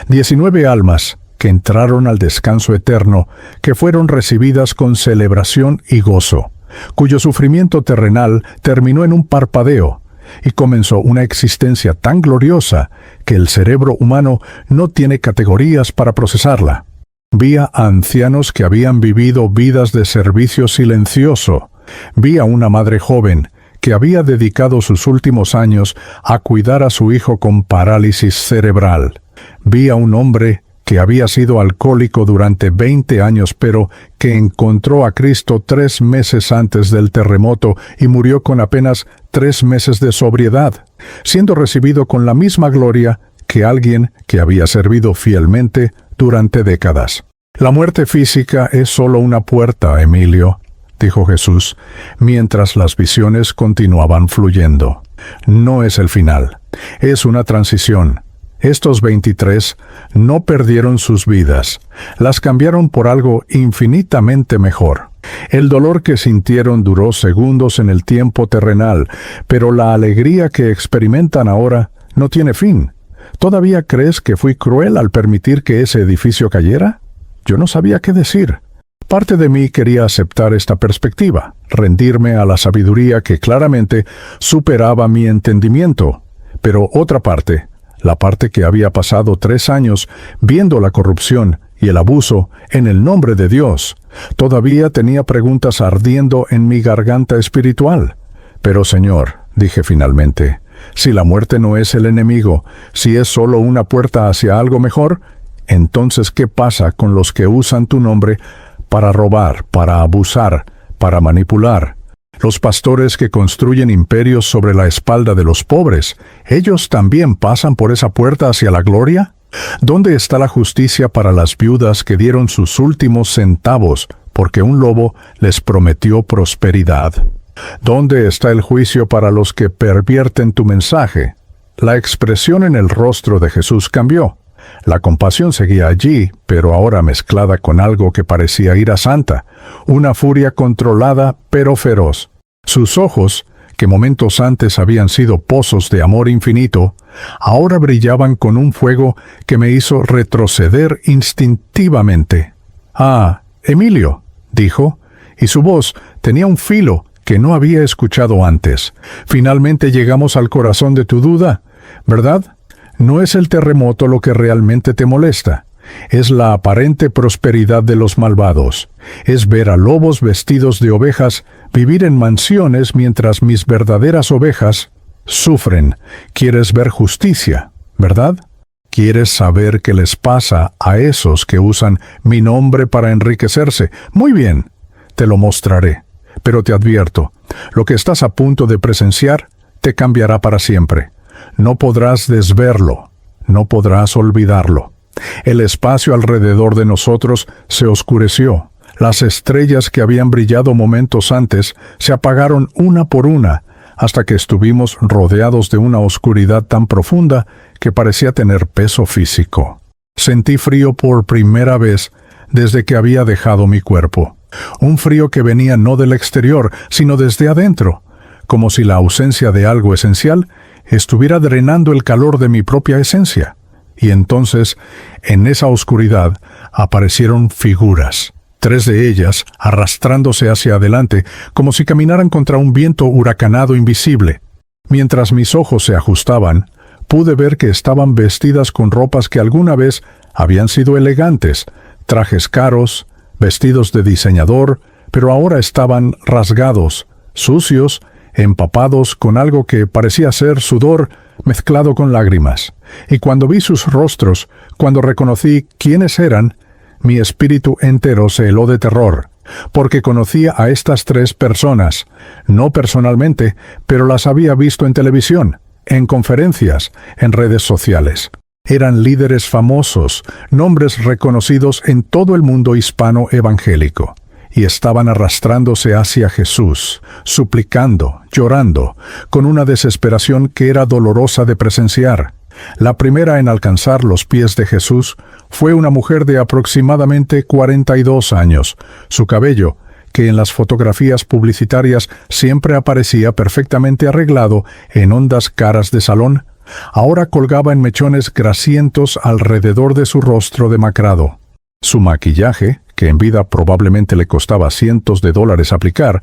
19 almas que entraron al descanso eterno, que fueron recibidas con celebración y gozo, cuyo sufrimiento terrenal terminó en un parpadeo, y comenzó una existencia tan gloriosa que el cerebro humano no tiene categorías para procesarla. Vi a ancianos que habían vivido vidas de servicio silencioso. Vi a una madre joven que había dedicado sus últimos años a cuidar a su hijo con parálisis cerebral. Vi a un hombre que había sido alcohólico durante 20 años, pero que encontró a Cristo 3 meses antes del terremoto y murió con apenas 3 meses de sobriedad, siendo recibido con la misma gloria que alguien que había servido fielmente durante décadas. La muerte física es solo una puerta, Emilio, dijo Jesús, mientras las visiones continuaban fluyendo. No es el final, es una transición. Estos 23 no perdieron sus vidas, las cambiaron por algo infinitamente mejor. El dolor que sintieron duró segundos en el tiempo terrenal, pero la alegría que experimentan ahora no tiene fin. ¿Todavía crees que fui cruel al permitir que ese edificio cayera? Yo no sabía qué decir. Parte de mí quería aceptar esta perspectiva, rendirme a la sabiduría que claramente superaba mi entendimiento, pero otra parte, la parte que había pasado 3 años viendo la corrupción y el abuso en el nombre de Dios, todavía tenía preguntas ardiendo en mi garganta espiritual. Pero Señor, dije finalmente, si la muerte no es el enemigo, si es solo una puerta hacia algo mejor, entonces ¿qué pasa con los que usan tu nombre para robar, para abusar, para manipular? Los pastores que construyen imperios sobre la espalda de los pobres, ¿ellos también pasan por esa puerta hacia la gloria? ¿Dónde está la justicia para las viudas que dieron sus últimos centavos porque un lobo les prometió prosperidad? ¿Dónde está el juicio para los que pervierten tu mensaje? La expresión en el rostro de Jesús cambió. La compasión seguía allí, pero ahora mezclada con algo que parecía ira santa, una furia controlada pero feroz. Sus ojos, que momentos antes habían sido pozos de amor infinito, ahora brillaban con un fuego que me hizo retroceder instintivamente. «Ah, Emilio», dijo, y su voz tenía un filo que no había escuchado antes. «Finalmente llegamos al corazón de tu duda, ¿verdad? No es el terremoto lo que realmente te molesta. Es la aparente prosperidad de los malvados. Es ver a lobos vestidos de ovejas vivir en mansiones mientras mis verdaderas ovejas sufren. Quieres ver justicia, ¿verdad? ¿Quieres saber qué les pasa a esos que usan mi nombre para enriquecerse? Muy bien, te lo mostraré. Pero te advierto, lo que estás a punto de presenciar te cambiará para siempre. No podrás desverlo, no podrás olvidarlo. El espacio alrededor de nosotros se oscureció. Las estrellas que habían brillado momentos antes se apagaron una por una, hasta que estuvimos rodeados de una oscuridad tan profunda que parecía tener peso físico. Sentí frío por primera vez desde que había dejado mi cuerpo. Un frío que venía no del exterior, sino desde adentro, como si la ausencia de algo esencial estuviera drenando el calor de mi propia esencia. Y entonces, en esa oscuridad, aparecieron figuras. 3 de ellas arrastrándose hacia adelante, como si caminaran contra un viento huracanado invisible. Mientras mis ojos se ajustaban, pude ver que estaban vestidas con ropas que alguna vez habían sido elegantes, trajes caros, vestidos de diseñador, pero ahora estaban rasgados, sucios, empapados con algo que parecía ser sudor mezclado con lágrimas. Y cuando vi sus rostros, cuando reconocí quiénes eran, mi espíritu entero se heló de terror, porque conocía a estas 3 personas, no personalmente, pero las había visto en televisión, en conferencias, en redes sociales. Eran líderes famosos, nombres reconocidos en todo el mundo hispano evangélico, y estaban arrastrándose hacia Jesús, suplicando, llorando, con una desesperación que era dolorosa de presenciar. La primera en alcanzar los pies de Jesús fue una mujer de aproximadamente 42 años. Su cabello, que en las fotografías publicitarias siempre aparecía perfectamente arreglado en hondas caras de salón, ahora colgaba en mechones grasientos alrededor de su rostro demacrado. Su maquillaje, que en vida probablemente le costaba cientos de dólares aplicar,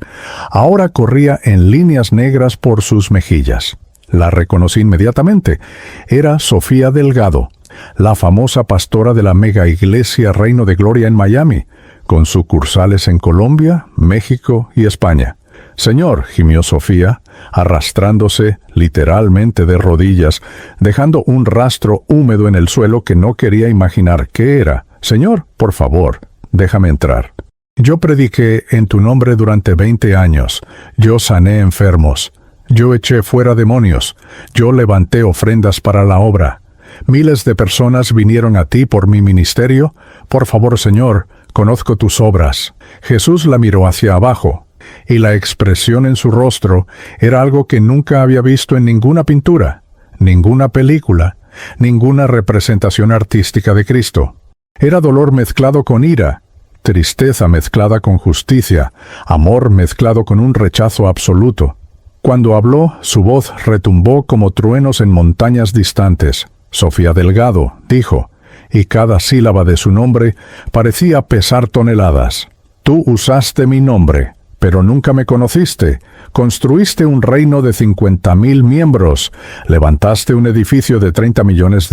ahora corría en líneas negras por sus mejillas. La reconocí inmediatamente. Era Sofía Delgado, la famosa pastora de la mega iglesia Reino de Gloria en Miami, con sucursales en Colombia, México y España. «Señor», gimió Sofía, arrastrándose literalmente de rodillas, dejando un rastro húmedo en el suelo que no quería imaginar qué era. «Señor, por favor, déjame entrar. Yo prediqué en tu nombre durante 20 años. Yo sané enfermos. Yo eché fuera demonios. Yo levanté ofrendas para la obra. Miles de personas vinieron a ti por mi ministerio. Por favor, Señor, conozco tus obras». Jesús la miró hacia abajo, y la expresión en su rostro era algo que nunca había visto en ninguna pintura, ninguna película, ninguna representación artística de Cristo. Era dolor mezclado con ira, tristeza mezclada con justicia, amor mezclado con un rechazo absoluto. Cuando habló, su voz retumbó como truenos en montañas distantes. «Sofía Delgado», dijo, y cada sílaba de su nombre parecía pesar toneladas. «Tú usaste mi nombre, pero nunca me conociste. Construiste un reino de 50,000 miembros. Levantaste un edificio de $30 millones.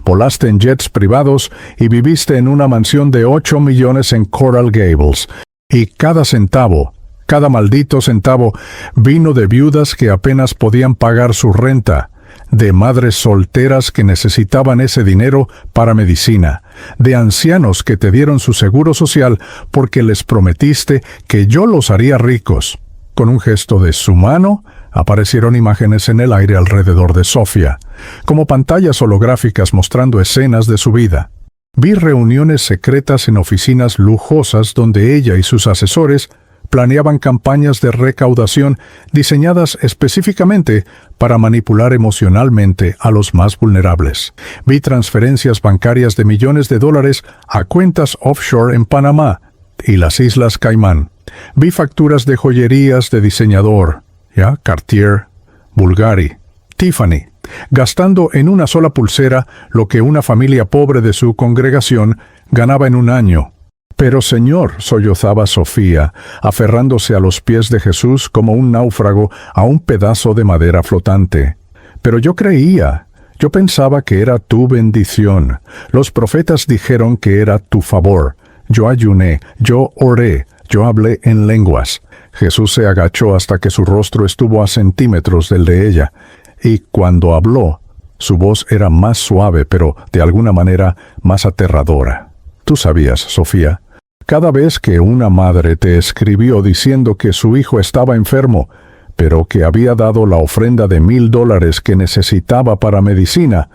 Volaste en jets privados y viviste en una mansión de 8 millones en Coral Gables. Y cada centavo, cada maldito centavo, vino de viudas que apenas podían pagar su renta, de madres solteras que necesitaban ese dinero para medicina, de ancianos que te dieron su seguro social porque les prometiste que yo los haría ricos». Con un gesto de su mano, aparecieron imágenes en el aire alrededor de Sofía, como pantallas holográficas mostrando escenas de su vida. Vi reuniones secretas en oficinas lujosas donde ella y sus asesores planeaban campañas de recaudación diseñadas específicamente para manipular emocionalmente a los más vulnerables. Vi transferencias bancarias de millones de dólares a cuentas offshore en Panamá y las Islas Caimán. Vi facturas de joyerías de diseñador, Cartier, Bulgari, Tiffany, gastando en una sola pulsera lo que una familia pobre de su congregación ganaba en un año. «Pero Señor», sollozaba Sofía, aferrándose a los pies de Jesús como un náufrago a un pedazo de madera flotante. «Pero yo creía, yo pensaba que era tu bendición. Los profetas dijeron que era tu favor. Yo ayuné, yo oré, yo hablé en lenguas». Jesús se agachó hasta que su rostro estuvo a centímetros del de ella, y cuando habló, Su voz era más suave, pero de alguna manera más aterradora. Tú sabías, Sofía, cada vez que una madre te escribió diciendo que su hijo estaba enfermo, pero que había dado la ofrenda de $1,000 que necesitaba para medicina,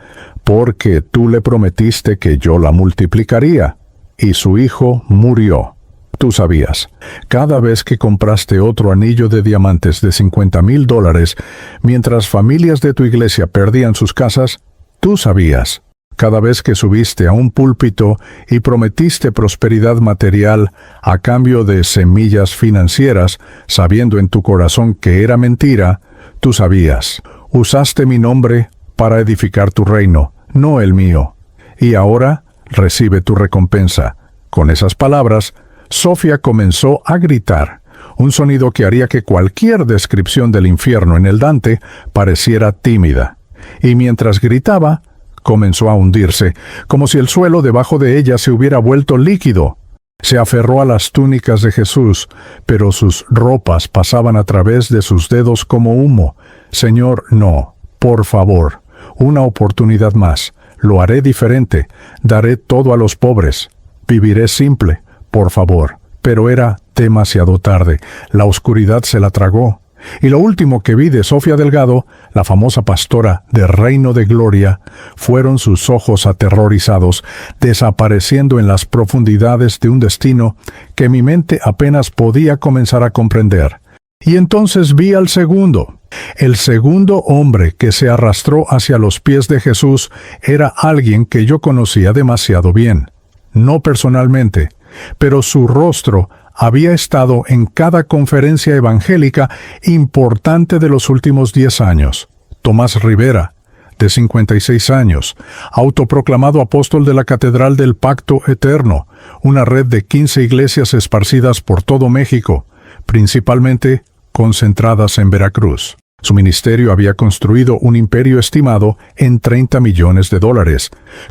porque tú le prometiste que yo la multiplicaría, y su hijo murió. Tú sabías, cada vez que compraste otro anillo de diamantes de $50,000, mientras familias de tu iglesia perdían sus casas, tú sabías, cada vez que subiste a un púlpito y prometiste prosperidad material a cambio de semillas financieras, sabiendo en tu corazón que era mentira, tú sabías, usaste mi nombre para edificar tu reino, no el mío. Y ahora recibe tu recompensa. Con esas palabras, Sofía comenzó a gritar, un sonido que haría que cualquier descripción del infierno en el Dante pareciera tímida. Y mientras gritaba, comenzó a hundirse, como si el suelo debajo de ella se hubiera vuelto líquido. Se aferró a las túnicas de Jesús, pero sus ropas pasaban a través de sus dedos como humo. Señor, no, por favor, una oportunidad más. Lo haré diferente, daré todo a los pobres. Viviré simple, por favor. Pero era demasiado tarde. La oscuridad se la tragó. Y lo último que vi de Sofía Delgado, la famosa pastora de Reino de Gloria, fueron sus ojos aterrorizados, desapareciendo en las profundidades de un destino que mi mente apenas podía comenzar a comprender. Y entonces vi al segundo. El segundo hombre que se arrastró hacia los pies de Jesús era alguien que yo conocía demasiado bien. No personalmente, pero su rostro había estado en cada conferencia evangélica importante de los últimos 10 años. Tomás Rivera, de 56 años, autoproclamado apóstol de la Catedral del Pacto Eterno, una red de 15 iglesias esparcidas por todo México, principalmente concentradas en Veracruz. Su ministerio había construido un imperio estimado en $30 millones,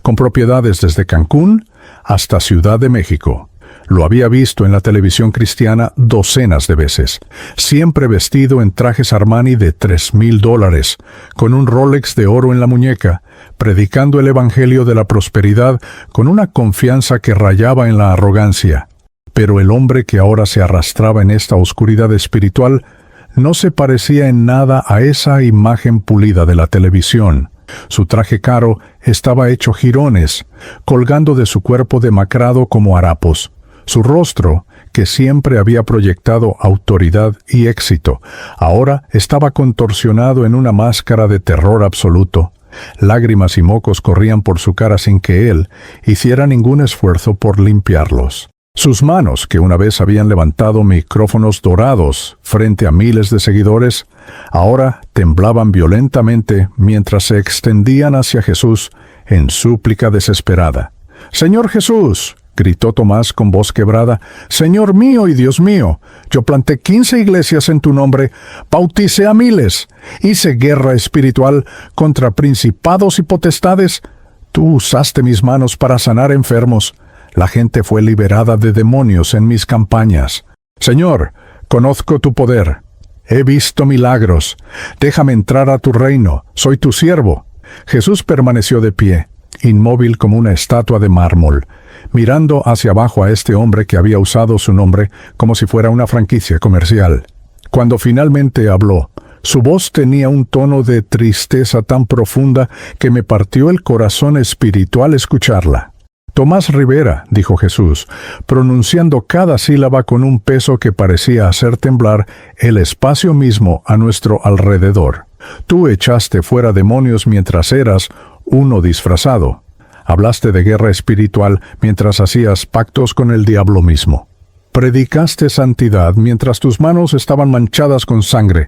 con propiedades desde Cancún hasta Ciudad de México. Lo había visto en la televisión cristiana docenas de veces, siempre vestido en trajes Armani de $3,000, con un Rolex de oro en la muñeca, predicando el evangelio de la prosperidad con una confianza que rayaba en la arrogancia. Pero el hombre que ahora se arrastraba en esta oscuridad espiritual no se parecía en nada a esa imagen pulida de la televisión. Su traje caro estaba hecho jirones, colgando de su cuerpo demacrado como harapos. Su rostro, que siempre había proyectado autoridad y éxito, ahora estaba contorsionado en una máscara de terror absoluto. Lágrimas y mocos corrían por su cara sin que él hiciera ningún esfuerzo por limpiarlos. Sus manos, que una vez habían levantado micrófonos dorados frente a miles de seguidores, ahora temblaban violentamente mientras se extendían hacia Jesús en súplica desesperada. «¡Señor Jesús!», gritó Tomás con voz quebrada, «Señor mío y Dios mío, yo planté 15 iglesias en tu nombre, bauticé a miles, hice guerra espiritual contra principados y potestades. Tú usaste mis manos para sanar enfermos. La gente fue liberada de demonios en mis campañas. Señor, conozco tu poder. He visto milagros. Déjame entrar a tu reino. Soy tu siervo». Jesús permaneció de pie, inmóvil como una estatua de mármol, mirando hacia abajo a este hombre que había usado su nombre como si fuera una franquicia comercial. Cuando finalmente habló, su voz tenía un tono de tristeza tan profunda que me partió el corazón espiritual escucharla. «Tomás Rivera», dijo Jesús, pronunciando cada sílaba con un peso que parecía hacer temblar el espacio mismo a nuestro alrededor. «Tú echaste fuera demonios mientras eras uno disfrazado. Hablaste de guerra espiritual mientras hacías pactos con el diablo mismo. Predicaste santidad mientras tus manos estaban manchadas con sangre.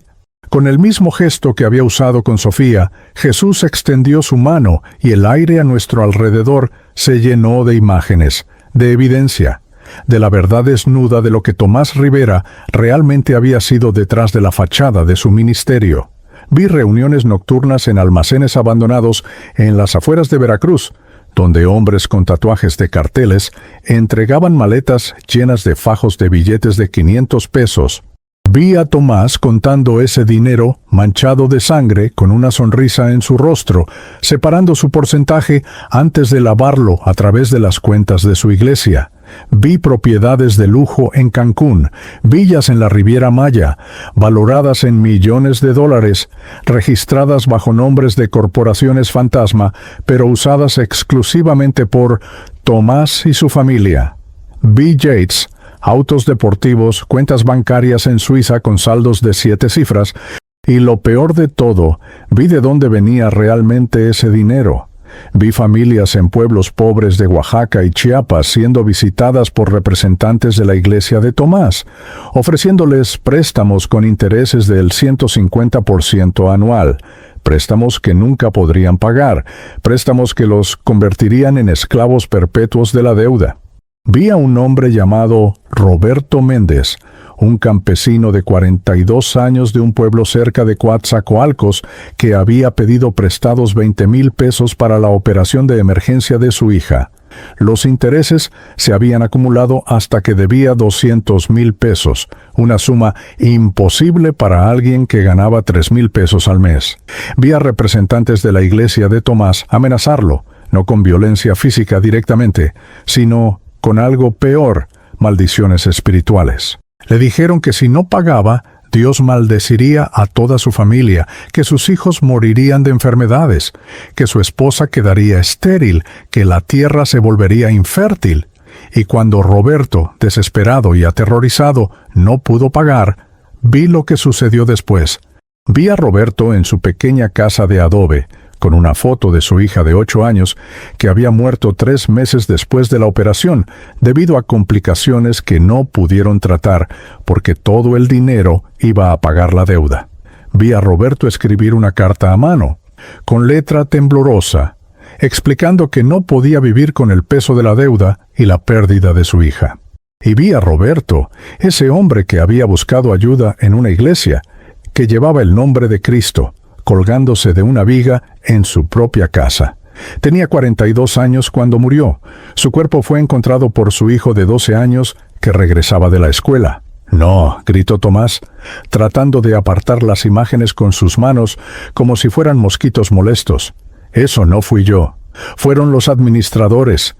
Con el mismo gesto que había usado con Sofía, Jesús extendió su mano y el aire a nuestro alrededor se llenó de imágenes, de evidencia, de la verdad desnuda de lo que Tomás Rivera realmente había sido detrás de la fachada de su ministerio. Vi reuniones nocturnas en almacenes abandonados en las afueras de Veracruz, donde hombres con tatuajes de carteles entregaban maletas llenas de fajos de billetes de 500 pesos. Vi a Tomás contando ese dinero manchado de sangre con una sonrisa en su rostro, separando su porcentaje antes de lavarlo a través de las cuentas de su iglesia. Vi propiedades de lujo en Cancún, villas en la Riviera Maya, valoradas en millones de dólares, registradas bajo nombres de corporaciones fantasma, pero usadas exclusivamente por Tomás y su familia. Vi Yates, autos deportivos, cuentas bancarias en Suiza con saldos de 7 cifras, y lo peor de todo, vi de dónde venía realmente ese dinero. Vi familias en pueblos pobres de Oaxaca y Chiapas siendo visitadas por representantes de la iglesia de Tomás, ofreciéndoles préstamos con intereses del 150% anual, préstamos que nunca podrían pagar, préstamos que los convertirían en esclavos perpetuos de la deuda. Vi a un hombre llamado Roberto Méndez, un campesino de 42 años de un pueblo cerca de Coatzacoalcos que había pedido prestados 20,000 pesos para la operación de emergencia de su hija. Los intereses se habían acumulado hasta que debía 200,000 pesos, una suma imposible para alguien que ganaba 3,000 pesos al mes. Vi a representantes de la iglesia de Tomás amenazarlo, no con violencia física directamente, sino con algo peor, maldiciones espirituales. Le dijeron que si no pagaba, Dios maldeciría a toda su familia, que sus hijos morirían de enfermedades, que su esposa quedaría estéril, que la tierra se volvería infértil. Y cuando Roberto, desesperado y aterrorizado, no pudo pagar, vi lo que sucedió después. Vi a Roberto en su pequeña casa de adobe, con una foto de su hija de 8 años, que había muerto 3 meses después de la operación, debido a complicaciones que no pudieron tratar, porque todo el dinero iba a pagar la deuda. Vi a Roberto escribir una carta a mano, con letra temblorosa, explicando que no podía vivir con el peso de la deuda y la pérdida de su hija. Y vi a Roberto, ese hombre que había buscado ayuda en una iglesia, que llevaba el nombre de Cristo, colgándose de una viga en su propia casa. Tenía 42 años cuando murió. Su cuerpo fue encontrado por su hijo de 12 años que regresaba de la escuela. «No», gritó Tomás, tratando de apartar las imágenes con sus manos como si fueran mosquitos molestos. «Eso no fui yo. Fueron los administradores.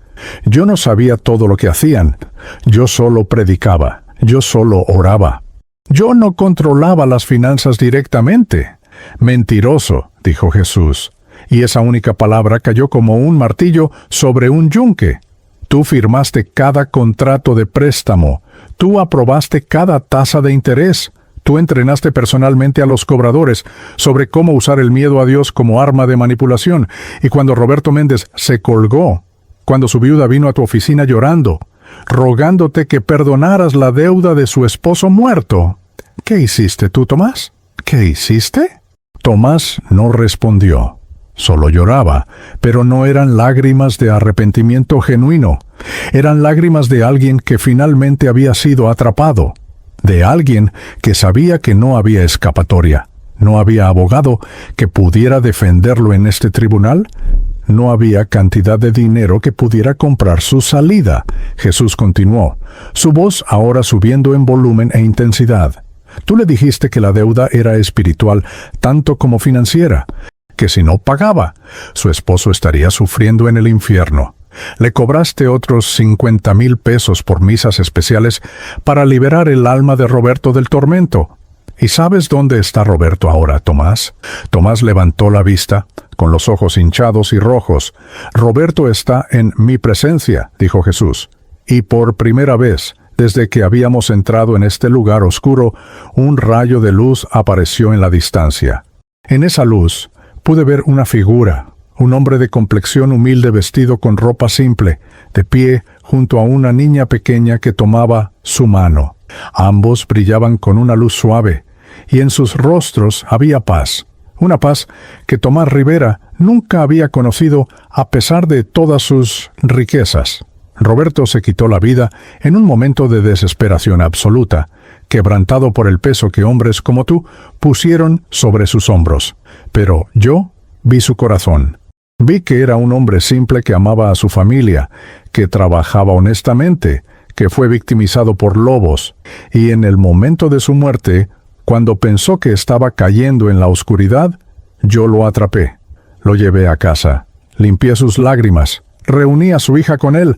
Yo no sabía todo lo que hacían. Yo solo predicaba. Yo solo oraba. Yo no controlaba las finanzas directamente». «Mentiroso», dijo Jesús, y esa única palabra cayó como un martillo sobre un yunque. Tú firmaste cada contrato de préstamo, tú aprobaste cada tasa de interés, tú entrenaste personalmente a los cobradores sobre cómo usar el miedo a Dios como arma de manipulación, y cuando Roberto Méndez se colgó, cuando su viuda vino a tu oficina llorando, rogándote que perdonaras la deuda de su esposo muerto, ¿qué hiciste tú, Tomás? ¿Qué hiciste? Tomás no respondió. Solo lloraba, pero no eran lágrimas de arrepentimiento genuino. Eran lágrimas de alguien que finalmente había sido atrapado, de alguien que sabía que no había escapatoria. No había abogado que pudiera defenderlo en este tribunal. No había cantidad de dinero que pudiera comprar su salida. Jesús continuó, su voz ahora subiendo en volumen e intensidad. Tú le dijiste que la deuda era espiritual tanto como financiera, que si no pagaba, su esposo estaría sufriendo en el infierno. Le cobraste otros 50,000 pesos por misas especiales para liberar el alma de Roberto del tormento. ¿Y sabes dónde está Roberto ahora, Tomás? Tomás levantó la vista, con los ojos hinchados y rojos. Roberto está en mi presencia, dijo Jesús, y por primera vez, desde que habíamos entrado en este lugar oscuro, un rayo de luz apareció en la distancia. En esa luz pude ver una figura, un hombre de complexión humilde vestido con ropa simple, de pie junto a una niña pequeña que tomaba su mano. Ambos brillaban con una luz suave, y en sus rostros había paz, una paz que Tomás Rivera nunca había conocido a pesar de todas sus riquezas. Roberto se quitó la vida en un momento de desesperación absoluta, quebrantado por el peso que hombres como tú pusieron sobre sus hombros. Pero yo vi su corazón. Vi que era un hombre simple que amaba a su familia, que trabajaba honestamente, que fue victimizado por lobos, y en el momento de su muerte, cuando pensó que estaba cayendo en la oscuridad, yo lo atrapé. Lo llevé a casa, limpié sus lágrimas, reuní a su hija con él,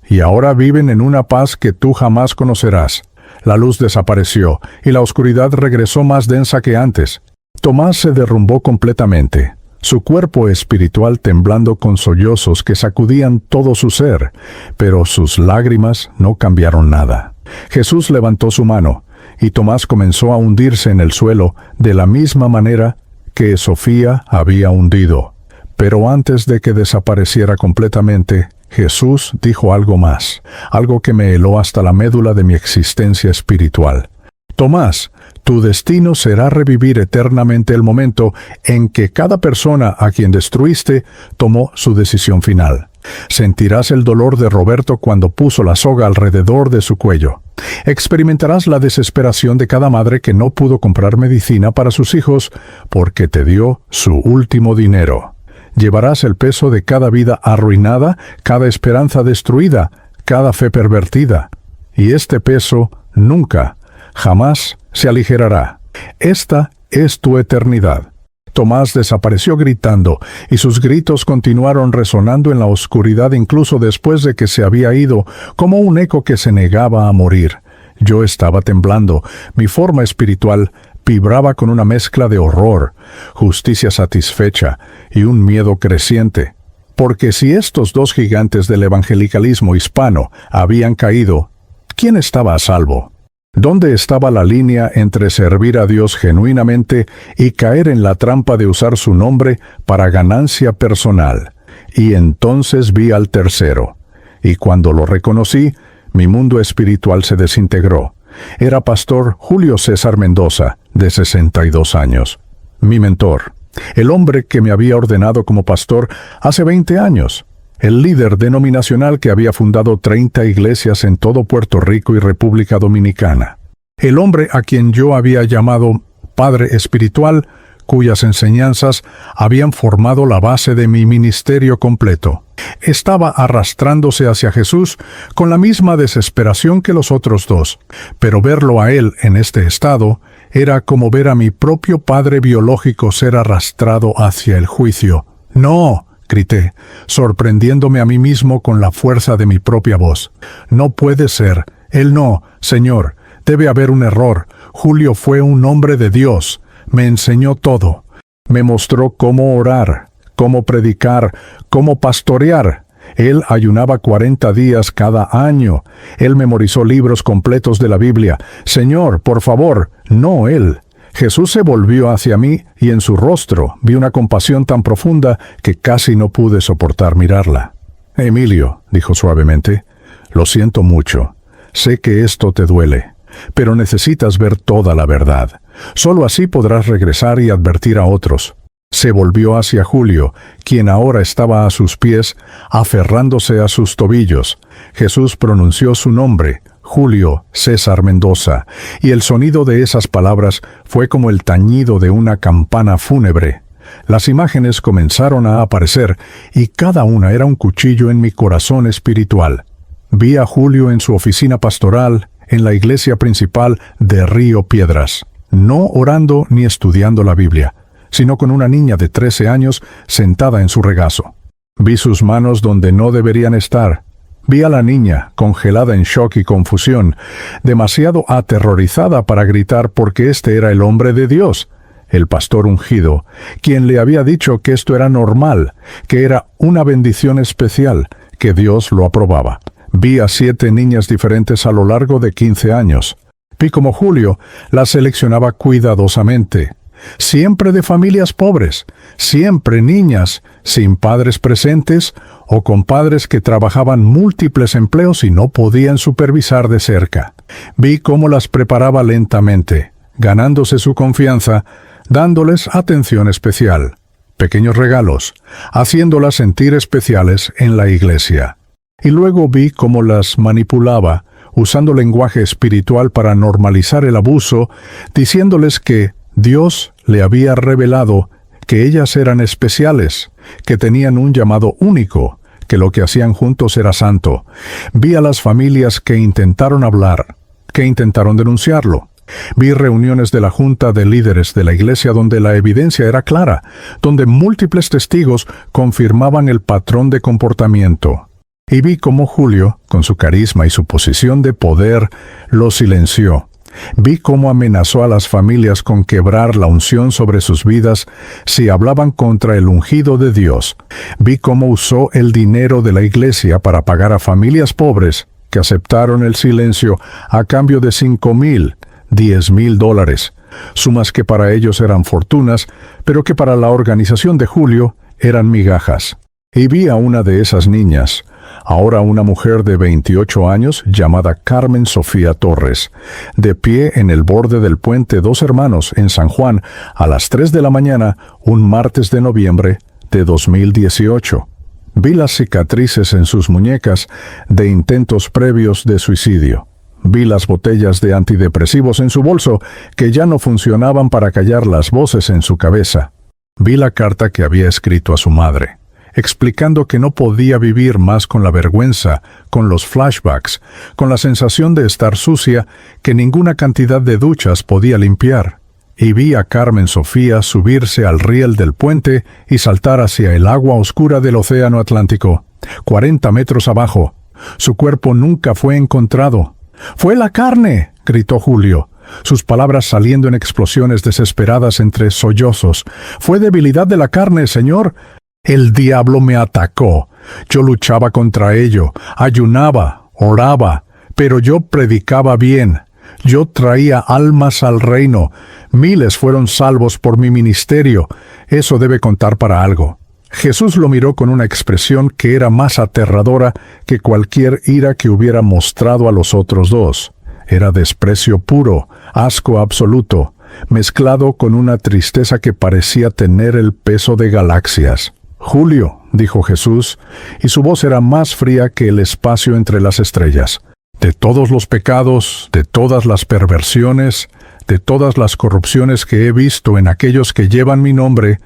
y ahora viven en una paz que tú jamás conocerás. La luz desapareció, y la oscuridad regresó más densa que antes. Tomás se derrumbó completamente, su cuerpo espiritual temblando con sollozos que sacudían todo su ser, pero sus lágrimas no cambiaron nada. Jesús levantó su mano, y Tomás comenzó a hundirse en el suelo de la misma manera que Sofía había hundido. Pero antes de que desapareciera completamente, Jesús dijo algo más, algo que me heló hasta la médula de mi existencia espiritual. Tomás, tu destino será revivir eternamente el momento en que cada persona a quien destruiste tomó su decisión final. Sentirás el dolor de Roberto cuando puso la soga alrededor de su cuello. Experimentarás la desesperación de cada madre que no pudo comprar medicina para sus hijos porque te dio su último dinero. Llevarás el peso de cada vida arruinada, cada esperanza destruida, cada fe pervertida. Y este peso nunca, jamás se aligerará. Esta es tu eternidad. Tomás desapareció gritando, y sus gritos continuaron resonando en la oscuridad incluso después de que se había ido, como un eco que se negaba a morir. Yo estaba temblando, mi forma espiritual vibraba con una mezcla de horror, justicia satisfecha y un miedo creciente. Porque si estos dos gigantes del evangelicalismo hispano habían caído, ¿quién estaba a salvo? ¿Dónde estaba la línea entre servir a Dios genuinamente y caer en la trampa de usar su nombre para ganancia personal? Y entonces vi al tercero, y cuando lo reconocí, mi mundo espiritual se desintegró. Era pastor Julio César Mendoza, de 62 años. Mi mentor, el hombre que me había ordenado como pastor hace 20 años. El líder denominacional que había fundado 30 iglesias en todo Puerto Rico y República Dominicana. El hombre a quien yo había llamado Padre Espiritual, cuyas enseñanzas habían formado la base de mi ministerio completo. Estaba arrastrándose hacia Jesús con la misma desesperación que los otros dos, pero verlo a él en este estado era como ver a mi propio padre biológico ser arrastrado hacia el juicio. ¡No!, grité, sorprendiéndome a mí mismo con la fuerza de mi propia voz. «No puede ser. Él no, Señor. Debe haber un error. Julio fue un hombre de Dios. Me enseñó todo. Me mostró cómo orar, cómo predicar, cómo pastorear. Él ayunaba 40 días cada año. Él memorizó libros completos de la Biblia. Señor, por favor, no él». Jesús se volvió hacia mí y en su rostro vi una compasión tan profunda que casi no pude soportar mirarla. «Emilio», dijo suavemente, «lo siento mucho. Sé que esto te duele, pero necesitas ver toda la verdad. Solo así podrás regresar y advertir a otros». Se volvió hacia Julio, quien ahora estaba a sus pies, aferrándose a sus tobillos. Jesús pronunció su nombre, Julio César Mendoza, y el sonido de esas palabras fue como el tañido de una campana fúnebre. Las imágenes comenzaron a aparecer, y cada una era un cuchillo en mi corazón espiritual. Vi a Julio en su oficina pastoral, en la iglesia principal de Río Piedras, no orando ni estudiando la Biblia, sino con una niña de 13 años sentada en su regazo. Vi sus manos donde no deberían estar. Vi a la niña, congelada en shock y confusión, demasiado aterrorizada para gritar porque este era el hombre de Dios, el pastor ungido, quien le había dicho que esto era normal, que era una bendición especial, que Dios lo aprobaba. Vi a 7 niñas diferentes a lo largo de 15 años. Vi como Julio las seleccionaba cuidadosamente. Siempre de familias pobres, siempre niñas, sin padres presentes o con padres que trabajaban múltiples empleos y no podían supervisar de cerca. Vi cómo las preparaba lentamente, ganándose su confianza, dándoles atención especial, pequeños regalos, haciéndolas sentir especiales en la iglesia. Y luego vi cómo las manipulaba, usando lenguaje espiritual para normalizar el abuso, diciéndoles que Dios le había revelado que ellas eran especiales, que tenían un llamado único, que lo que hacían juntos era santo. Vi a las familias que intentaron hablar, que intentaron denunciarlo. Vi reuniones de la junta de líderes de la iglesia donde la evidencia era clara, donde múltiples testigos confirmaban el patrón de comportamiento. Y vi cómo Julio, con su carisma y su posición de poder, lo silenció. Vi cómo amenazó a las familias con quebrar la unción sobre sus vidas si hablaban contra el ungido de Dios. Vi cómo usó el dinero de la iglesia para pagar a familias pobres que aceptaron el silencio a cambio de $5,000, $10,000, sumas que para ellos eran fortunas, pero que para la organización de Julio eran migajas. Y vi a una de esas niñas, ahora una mujer de 28 años llamada Carmen Sofía Torres, de pie en el borde del puente Dos Hermanos en San Juan a las 3 de la mañana, un martes de noviembre de 2018. Vi las cicatrices en sus muñecas de intentos previos de suicidio. Vi las botellas de antidepresivos en su bolso que ya no funcionaban para callar las voces en su cabeza. Vi la carta que había escrito a su madre, explicando que no podía vivir más con la vergüenza, con los flashbacks, con la sensación de estar sucia que ninguna cantidad de duchas podía limpiar. Y vi a Carmen Sofía subirse al riel del puente y saltar hacia el agua oscura del océano Atlántico, 40 metros abajo. Su cuerpo nunca fue encontrado. «¡Fue la carne!», gritó Julio, sus palabras saliendo en explosiones desesperadas entre sollozos. «¡Fue debilidad de la carne, señor! El diablo me atacó. Yo luchaba contra ello, ayunaba, oraba, pero yo predicaba bien. Yo traía almas al reino. Miles fueron salvos por mi ministerio. Eso debe contar para algo». Jesús lo miró con una expresión que era más aterradora que cualquier ira que hubiera mostrado a los otros dos. Era desprecio puro, asco absoluto, mezclado con una tristeza que parecía tener el peso de galaxias. «Julio», dijo Jesús, y su voz era más fría que el espacio entre las estrellas. «De todos los pecados, de todas las perversiones, de todas las corrupciones que he visto en aquellos que llevan mi nombre,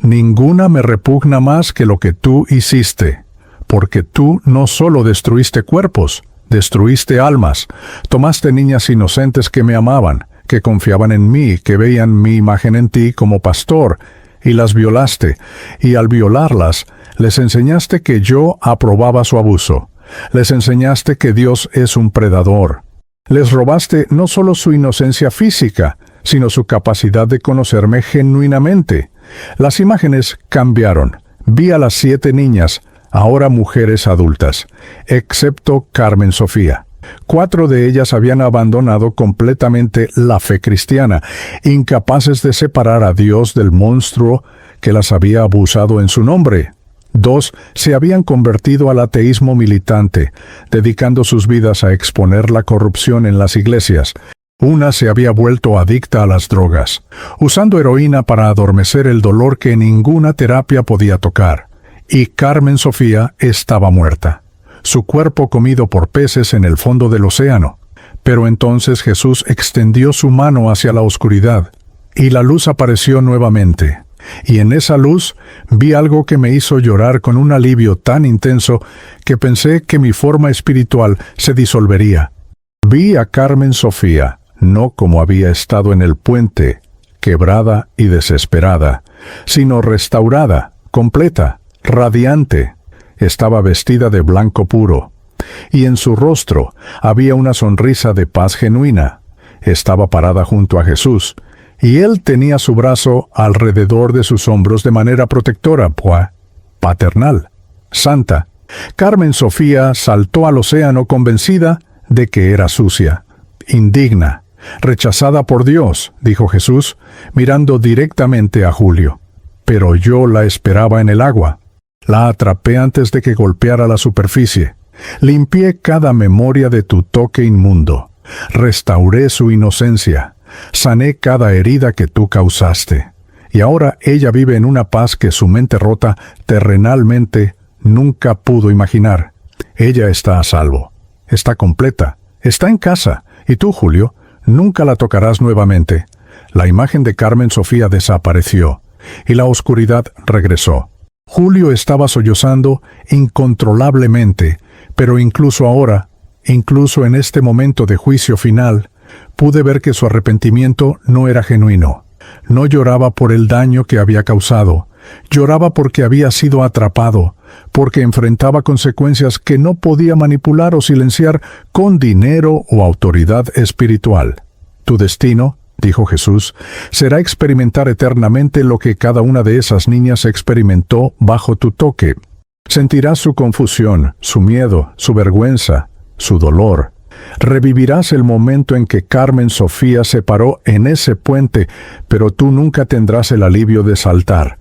ninguna me repugna más que lo que tú hiciste, porque tú no solo destruiste cuerpos, destruiste almas, tomaste niñas inocentes que me amaban, que confiaban en mí, que veían mi imagen en ti como pastor, y las violaste, y al violarlas, les enseñaste que yo aprobaba su abuso, les enseñaste que Dios es un predador, les robaste no solo su inocencia física, sino su capacidad de conocerme genuinamente. Las imágenes cambiaron. Vi a las 7 niñas, ahora mujeres adultas, excepto Carmen Sofía. 4 de ellas habían abandonado completamente la fe cristiana, incapaces de separar a Dios del monstruo que las había abusado en su nombre. 2 se habían convertido al ateísmo militante, dedicando sus vidas a exponer la corrupción en las iglesias. 1 se había vuelto adicta a las drogas, usando heroína para adormecer el dolor que ninguna terapia podía tocar. Y Carmen Sofía estaba muerta, su cuerpo comido por peces en el fondo del océano. Pero entonces Jesús extendió su mano hacia la oscuridad, y la luz apareció nuevamente. Y en esa luz vi algo que me hizo llorar con un alivio tan intenso que pensé que mi forma espiritual se disolvería. Vi a Carmen Sofía, no como había estado en el puente, quebrada y desesperada, sino restaurada, completa, radiante. Estaba vestida de blanco puro, y en su rostro había una sonrisa de paz genuina. Estaba parada junto a Jesús, y él tenía su brazo alrededor de sus hombros de manera protectora, paternal, santa. Carmen Sofía saltó al océano convencida de que era sucia, indigna, rechazada por Dios, dijo Jesús, mirando directamente a Julio. Pero yo la esperaba en el agua. La atrapé antes de que golpeara la superficie. Limpié cada memoria de tu toque inmundo. Restauré su inocencia. Sané cada herida que tú causaste. Y ahora ella vive en una paz que su mente rota terrenalmente nunca pudo imaginar. Ella está a salvo. Está completa. Está en casa. Y tú, Julio, nunca la tocarás nuevamente. La imagen de Carmen Sofía desapareció, y la oscuridad regresó. Julio estaba sollozando incontrolablemente, pero incluso ahora, incluso en este momento de juicio final, pude ver que su arrepentimiento no era genuino. No lloraba por el daño que había causado, lloraba porque había sido atrapado, porque enfrentaba consecuencias que no podía manipular o silenciar con dinero o autoridad espiritual. Tu destino, dijo Jesús, será experimentar eternamente lo que cada una de esas niñas experimentó bajo tu toque. Sentirás su confusión, su miedo, su vergüenza, su dolor. Revivirás el momento en que Carmen Sofía se paró en ese puente, pero tú nunca tendrás el alivio de saltar.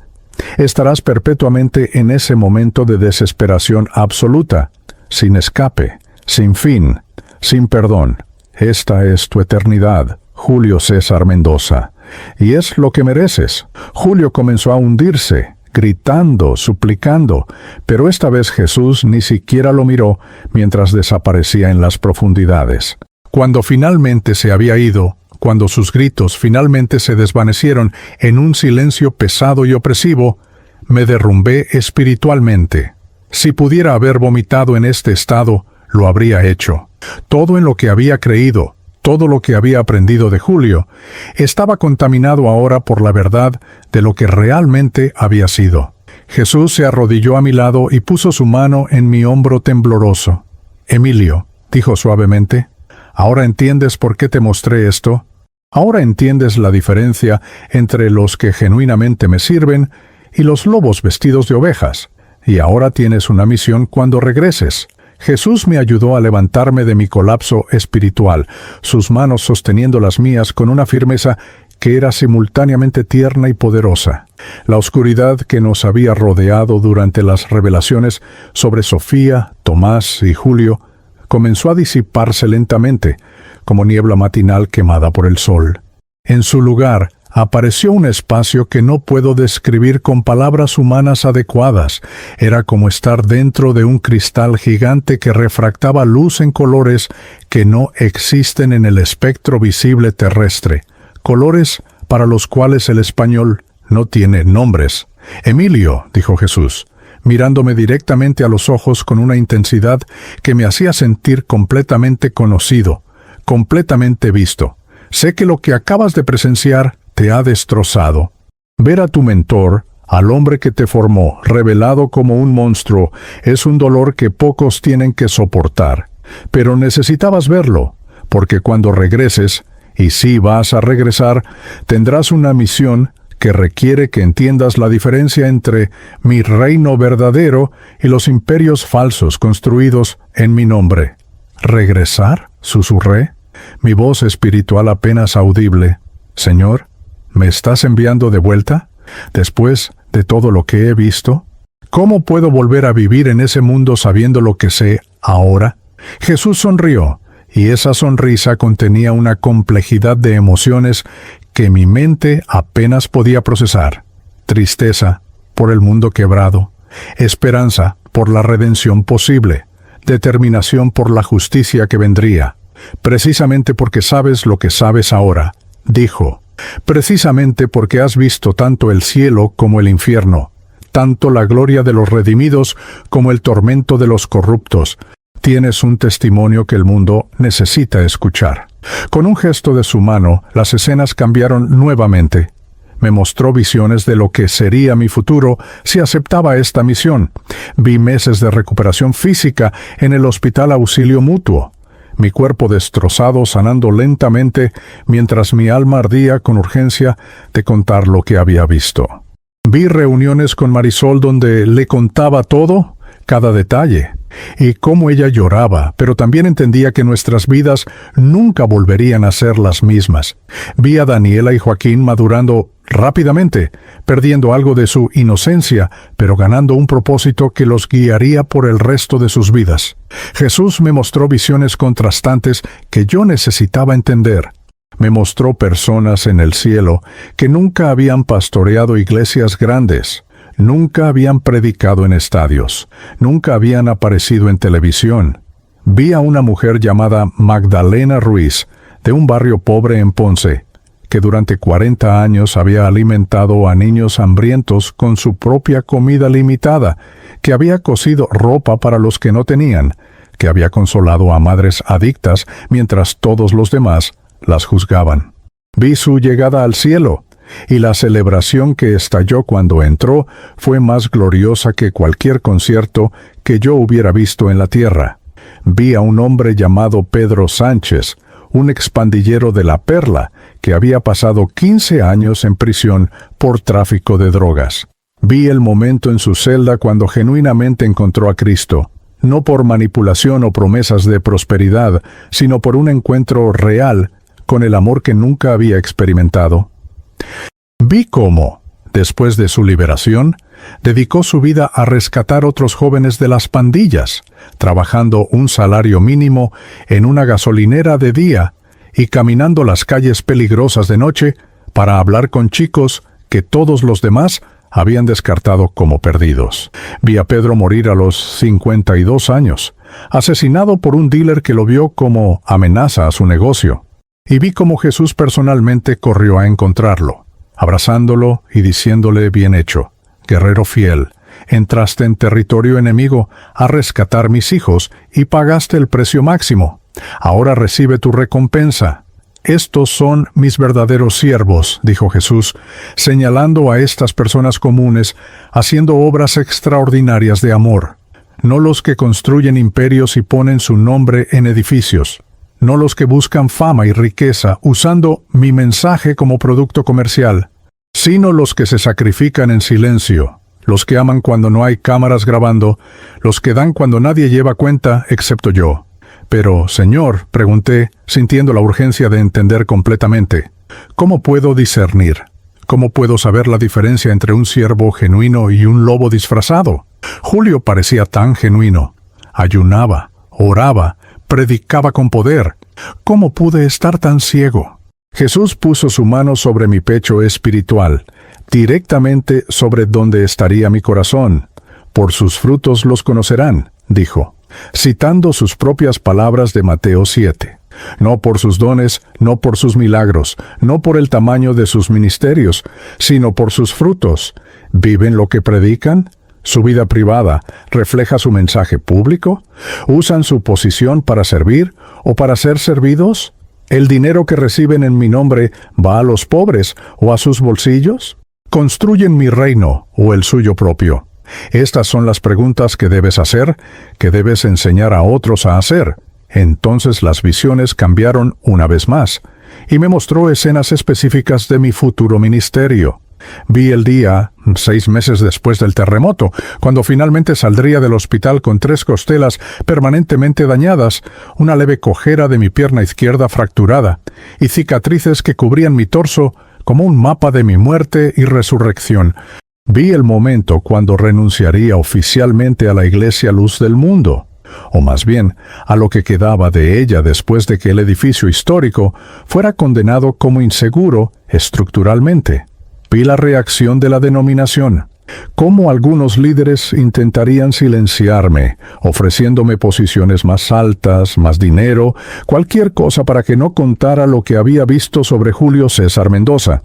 Estarás perpetuamente en ese momento de desesperación absoluta, sin escape, sin fin, sin perdón. Esta es tu eternidad, Julio César Mendoza, y es lo que mereces. Julio comenzó a hundirse, gritando, suplicando, pero esta vez Jesús ni siquiera lo miró mientras desaparecía en las profundidades. Cuando finalmente se había ido, cuando sus gritos finalmente se desvanecieron en un silencio pesado y opresivo, me derrumbé espiritualmente. Si pudiera haber vomitado en este estado, lo habría hecho. Todo en lo que había creído, todo lo que había aprendido de Julio, estaba contaminado ahora por la verdad de lo que realmente había sido. Jesús se arrodilló a mi lado y puso su mano en mi hombro tembloroso. «Emilio», dijo suavemente, «¿ahora entiendes por qué te mostré esto? Ahora entiendes la diferencia entre los que genuinamente me sirven y los lobos vestidos de ovejas. Y ahora tienes una misión cuando regreses». Jesús me ayudó a levantarme de mi colapso espiritual, sus manos sosteniendo las mías con una firmeza que era simultáneamente tierna y poderosa. La oscuridad que nos había rodeado durante las revelaciones sobre Sofía, Tomás y Julio comenzó a disiparse lentamente, como niebla matinal quemada por el sol. En su lugar, apareció un espacio que no puedo describir con palabras humanas adecuadas. Era como estar dentro de un cristal gigante que refractaba luz en colores que no existen en el espectro visible terrestre. Colores para los cuales el español no tiene nombres. «Emilio», dijo Jesús, mirándome directamente a los ojos con una intensidad que me hacía sentir completamente conocido, completamente visto. «Sé que lo que acabas de presenciar te ha destrozado. Ver a tu mentor, al hombre que te formó, revelado como un monstruo, es un dolor que pocos tienen que soportar. Pero necesitabas verlo, porque cuando regreses, y si vas a regresar, tendrás una misión que requiere que entiendas la diferencia entre mi reino verdadero y los imperios falsos construidos en mi nombre». «¿Regresar?», susurré, mi voz espiritual apenas audible. «Señor, ¿me estás enviando de vuelta? Después de todo lo que he visto, ¿cómo puedo volver a vivir en ese mundo sabiendo lo que sé ahora?» Jesús sonrió, y esa sonrisa contenía una complejidad de emociones que mi mente apenas podía procesar. Tristeza por el mundo quebrado, esperanza por la redención posible, determinación por la justicia que vendría. «Precisamente porque sabes lo que sabes ahora», dijo, «precisamente porque has visto tanto el cielo como el infierno, tanto la gloria de los redimidos como el tormento de los corruptos, tienes un testimonio que el mundo necesita escuchar». Con un gesto de su mano, las escenas cambiaron nuevamente. Me mostró visiones de lo que sería mi futuro si aceptaba esta misión. Vi meses de recuperación física en el Hospital Auxilio Mutuo, mi cuerpo destrozado sanando lentamente mientras mi alma ardía con urgencia de contar lo que había visto. Vi reuniones con Marisol donde le contaba todo, cada detalle, y cómo ella lloraba, pero también entendía que nuestras vidas nunca volverían a ser las mismas. Vi a Daniela y Joaquín madurando rápidamente, perdiendo algo de su inocencia, pero ganando un propósito que los guiaría por el resto de sus vidas. Jesús me mostró visiones contrastantes que yo necesitaba entender. Me mostró personas en el cielo que nunca habían pastoreado iglesias grandes, nunca habían predicado en estadios, nunca habían aparecido en televisión. Vi a una mujer llamada Magdalena Ruiz, de un barrio pobre en Ponce, que durante 40 años había alimentado a niños hambrientos con su propia comida limitada, que había cosido ropa para los que no tenían, que había consolado a madres adictas mientras todos los demás las juzgaban. Vi su llegada al cielo, y la celebración que estalló cuando entró fue más gloriosa que cualquier concierto que yo hubiera visto en la tierra. Vi a un hombre llamado Pedro Sánchez, un expandillero de La Perla, que había pasado 15 años en prisión por tráfico de drogas. Vi el momento en su celda cuando genuinamente encontró a Cristo, no por manipulación o promesas de prosperidad, sino por un encuentro real con el amor que nunca había experimentado. Vi cómo, después de su liberación, dedicó su vida a rescatar otros jóvenes de las pandillas, trabajando un salario mínimo en una gasolinera de día y caminando las calles peligrosas de noche para hablar con chicos que todos los demás habían descartado como perdidos. Vi a Pedro morir a los 52 años, asesinado por un dealer que lo vio como amenaza a su negocio. Y vi cómo Jesús personalmente corrió a encontrarlo, abrazándolo y diciéndole: bien hecho, guerrero fiel, entraste en territorio enemigo a rescatar mis hijos y pagaste el precio máximo. Ahora recibe tu recompensa. Estos son mis verdaderos siervos, dijo Jesús, señalando a estas personas comunes, haciendo obras extraordinarias de amor. No los que construyen imperios y ponen su nombre en edificios. No los que buscan fama y riqueza usando mi mensaje como producto comercial, sino los que se sacrifican en silencio, los que aman cuando no hay cámaras grabando, los que dan cuando nadie lleva cuenta excepto yo. Pero, Señor, pregunté, sintiendo la urgencia de entender completamente, ¿cómo puedo discernir? ¿Cómo puedo saber la diferencia entre un siervo genuino y un lobo disfrazado? Julio parecía tan genuino. Ayunaba, oraba, predicaba con poder. ¿Cómo pude estar tan ciego? Jesús puso su mano sobre mi pecho espiritual, directamente sobre donde estaría mi corazón. Por sus frutos los conocerán, dijo, citando sus propias palabras de Mateo 7. No por sus dones, no por sus milagros, no por el tamaño de sus ministerios, sino por sus frutos. ¿Viven lo que predican? ¿Su vida privada refleja su mensaje público? ¿Usan su posición para servir o para ser servidos? ¿El dinero que reciben en mi nombre va a los pobres o a sus bolsillos? ¿Construyen mi reino o el suyo propio? Estas son las preguntas que debes hacer, que debes enseñar a otros a hacer. Entonces las visiones cambiaron una vez más, y me mostró escenas específicas de mi futuro ministerio. Vi el día, 6 meses después del terremoto, cuando finalmente saldría del hospital con 3 costelas permanentemente dañadas, una leve cojera de mi pierna izquierda fracturada, y cicatrices que cubrían mi torso como un mapa de mi muerte y resurrección. Vi el momento cuando renunciaría oficialmente a la Iglesia Luz del Mundo, o más bien, a lo que quedaba de ella después de que el edificio histórico fuera condenado como inseguro estructuralmente. Vi la reacción de la denominación, cómo algunos líderes intentarían silenciarme, ofreciéndome posiciones más altas, más dinero, cualquier cosa para que no contara lo que había visto sobre Julio César Mendoza.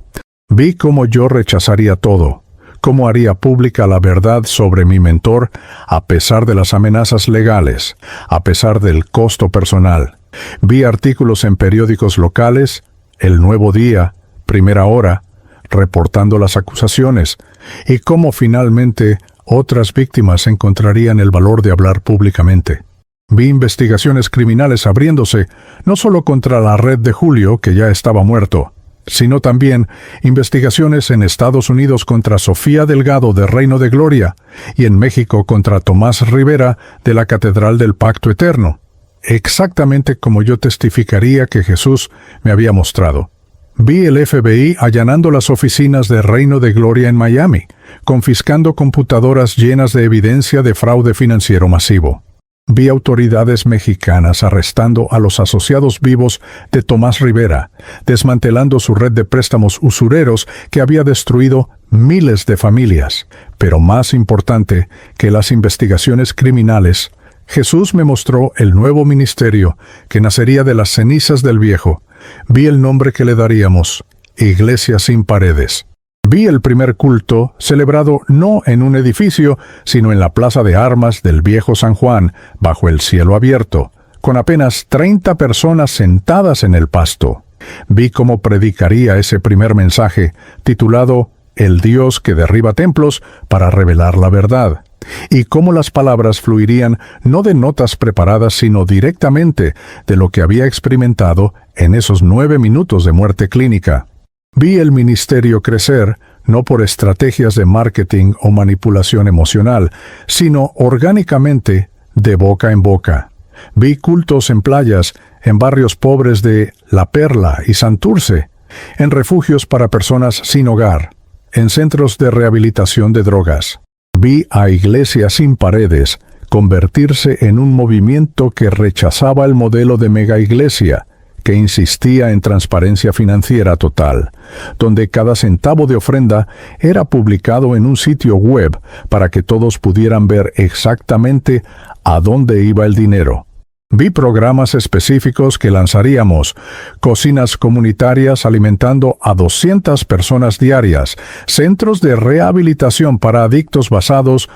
Vi cómo yo rechazaría todo, cómo haría pública la verdad sobre mi mentor a pesar de las amenazas legales, a pesar del costo personal. Vi artículos en periódicos locales, El Nuevo Día, Primera Hora, reportando las acusaciones, y cómo finalmente otras víctimas encontrarían el valor de hablar públicamente. Vi investigaciones criminales abriéndose, no solo contra la red de Julio, que ya estaba muerto, sino también investigaciones en Estados Unidos contra Sofía Delgado de Reino de Gloria y en México contra Tomás Rivera de la Catedral del Pacto Eterno, exactamente como yo testificaría que Jesús me había mostrado. Vi el FBI allanando las oficinas de Reino de Gloria en Miami, confiscando computadoras llenas de evidencia de fraude financiero masivo. Vi autoridades mexicanas arrestando a los asociados vivos de Tomás Rivera, desmantelando su red de préstamos usureros que había destruido miles de familias. Pero más importante que las investigaciones criminales, Jesús me mostró el nuevo ministerio que nacería de las cenizas del viejo. Vi el nombre que le daríamos, Iglesia sin paredes. Vi el primer culto celebrado no en un edificio, sino en la plaza de armas del viejo San Juan, bajo el cielo abierto, con apenas 30 personas sentadas en el pasto. Vi cómo predicaría ese primer mensaje, titulado El Dios que derriba templos para revelar la verdad, y cómo las palabras fluirían no de notas preparadas, sino directamente de lo que había experimentado en esos 9 minutos de muerte clínica. Vi el ministerio crecer, no por estrategias de marketing o manipulación emocional, sino orgánicamente, de boca en boca. Vi cultos en playas, en barrios pobres de La Perla y Santurce, en refugios para personas sin hogar, en centros de rehabilitación de drogas. Vi a Iglesia sin paredes convertirse en un movimiento que rechazaba el modelo de mega iglesia, que insistía en transparencia financiera total, donde cada centavo de ofrenda era publicado en un sitio web para que todos pudieran ver exactamente a dónde iba el dinero. Vi programas específicos que lanzaríamos, cocinas comunitarias alimentando a 200 personas diarias, centros de rehabilitación para adictos basados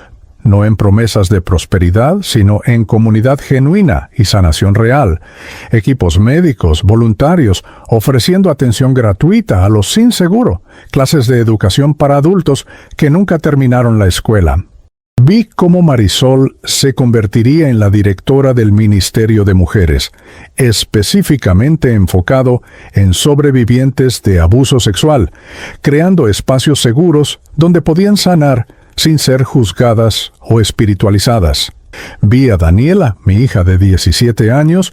no en promesas de prosperidad, sino en comunidad genuina y sanación real, equipos médicos, voluntarios, ofreciendo atención gratuita a los sin seguro, clases de educación para adultos que nunca terminaron la escuela. Vi cómo Marisol se convertiría en la directora del Ministerio de Mujeres, específicamente enfocado en sobrevivientes de abuso sexual, creando espacios seguros donde podían sanar sin ser juzgadas o espiritualizadas. Vi a Daniela, mi hija de 17 años,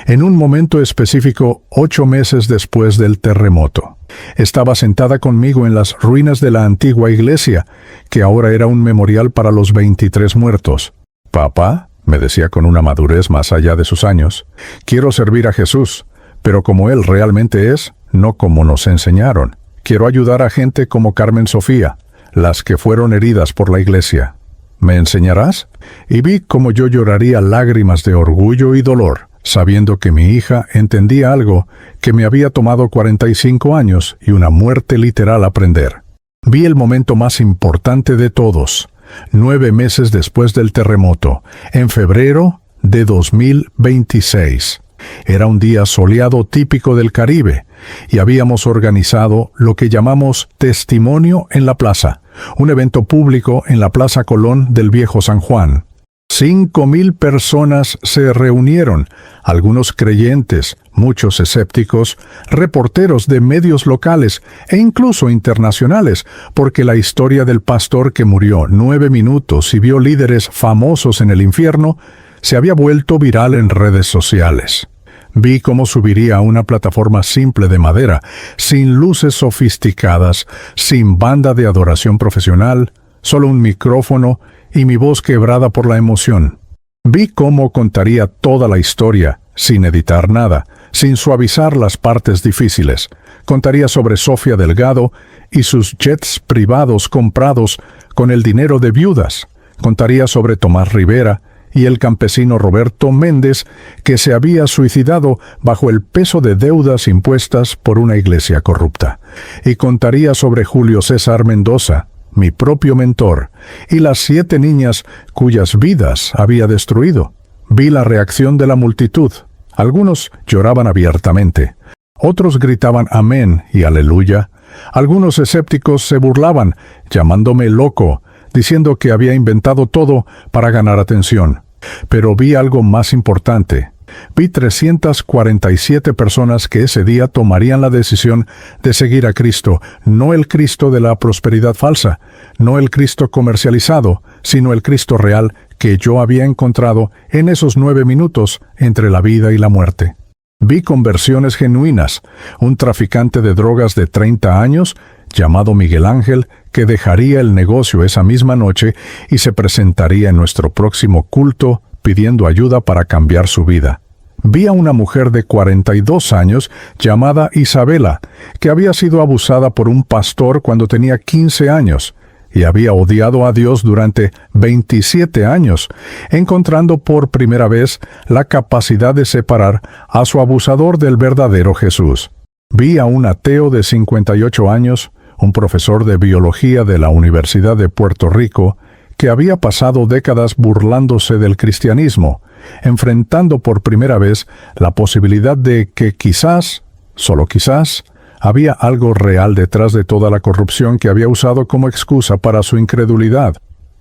en un momento específico 8 meses después del terremoto. Estaba sentada conmigo en las ruinas de la antigua iglesia, que ahora era un memorial para los 23 muertos. «Papá», me decía con una madurez más allá de sus años, «quiero servir a Jesús, pero como Él realmente es, no como nos enseñaron. Quiero ayudar a gente como Carmen Sofía, las que fueron heridas por la iglesia. ¿Me enseñarás?» Y vi cómo yo lloraría lágrimas de orgullo y dolor, sabiendo que mi hija entendía algo que me había tomado 45 años y una muerte literal aprender. Vi el momento más importante de todos, 9 meses después del terremoto, en febrero de 2026. Era un día soleado típico del Caribe, y habíamos organizado lo que llamamos Testimonio en la Plaza, un evento público en la Plaza Colón del Viejo San Juan. 5,000 personas se reunieron, algunos creyentes, muchos escépticos, reporteros de medios locales e incluso internacionales, porque la historia del pastor que murió 9 minutos y vio líderes famosos en el infierno se había vuelto viral en redes sociales. Vi cómo subiría a una plataforma simple de madera, sin luces sofisticadas, sin banda de adoración profesional, solo un micrófono y mi voz quebrada por la emoción. Vi cómo contaría toda la historia, sin editar nada, sin suavizar las partes difíciles. Contaría sobre Sofía Delgado y sus jets privados comprados con el dinero de viudas. Contaría sobre Tomás Rivera y el campesino Roberto Méndez, que se había suicidado bajo el peso de deudas impuestas por una iglesia corrupta. Y contaría sobre Julio César Mendoza, mi propio mentor, y las 7 niñas cuyas vidas había destruido. Vi la reacción de la multitud. Algunos lloraban abiertamente. Otros gritaban amén y aleluya. Algunos escépticos se burlaban, llamándome loco, diciendo que había inventado todo para ganar atención. Pero vi algo más importante. Vi 347 personas que ese día tomarían la decisión de seguir a Cristo, no el Cristo de la prosperidad falsa, no el Cristo comercializado, sino el Cristo real que yo había encontrado en esos 9 minutos entre la vida y la muerte. Vi conversiones genuinas, un traficante de drogas de 30 años, llamado Miguel Ángel, que dejaría el negocio esa misma noche y se presentaría en nuestro próximo culto pidiendo ayuda para cambiar su vida. Vi a una mujer de 42 años llamada Isabela, que había sido abusada por un pastor cuando tenía 15 años y había odiado a Dios durante 27 años, encontrando por primera vez la capacidad de separar a su abusador del verdadero Jesús. Vi a un ateo de 58 años, un profesor de biología de la Universidad de Puerto Rico, que había pasado décadas burlándose del cristianismo, enfrentando por primera vez la posibilidad de que quizás, solo quizás, había algo real detrás de toda la corrupción que había usado como excusa para su incredulidad.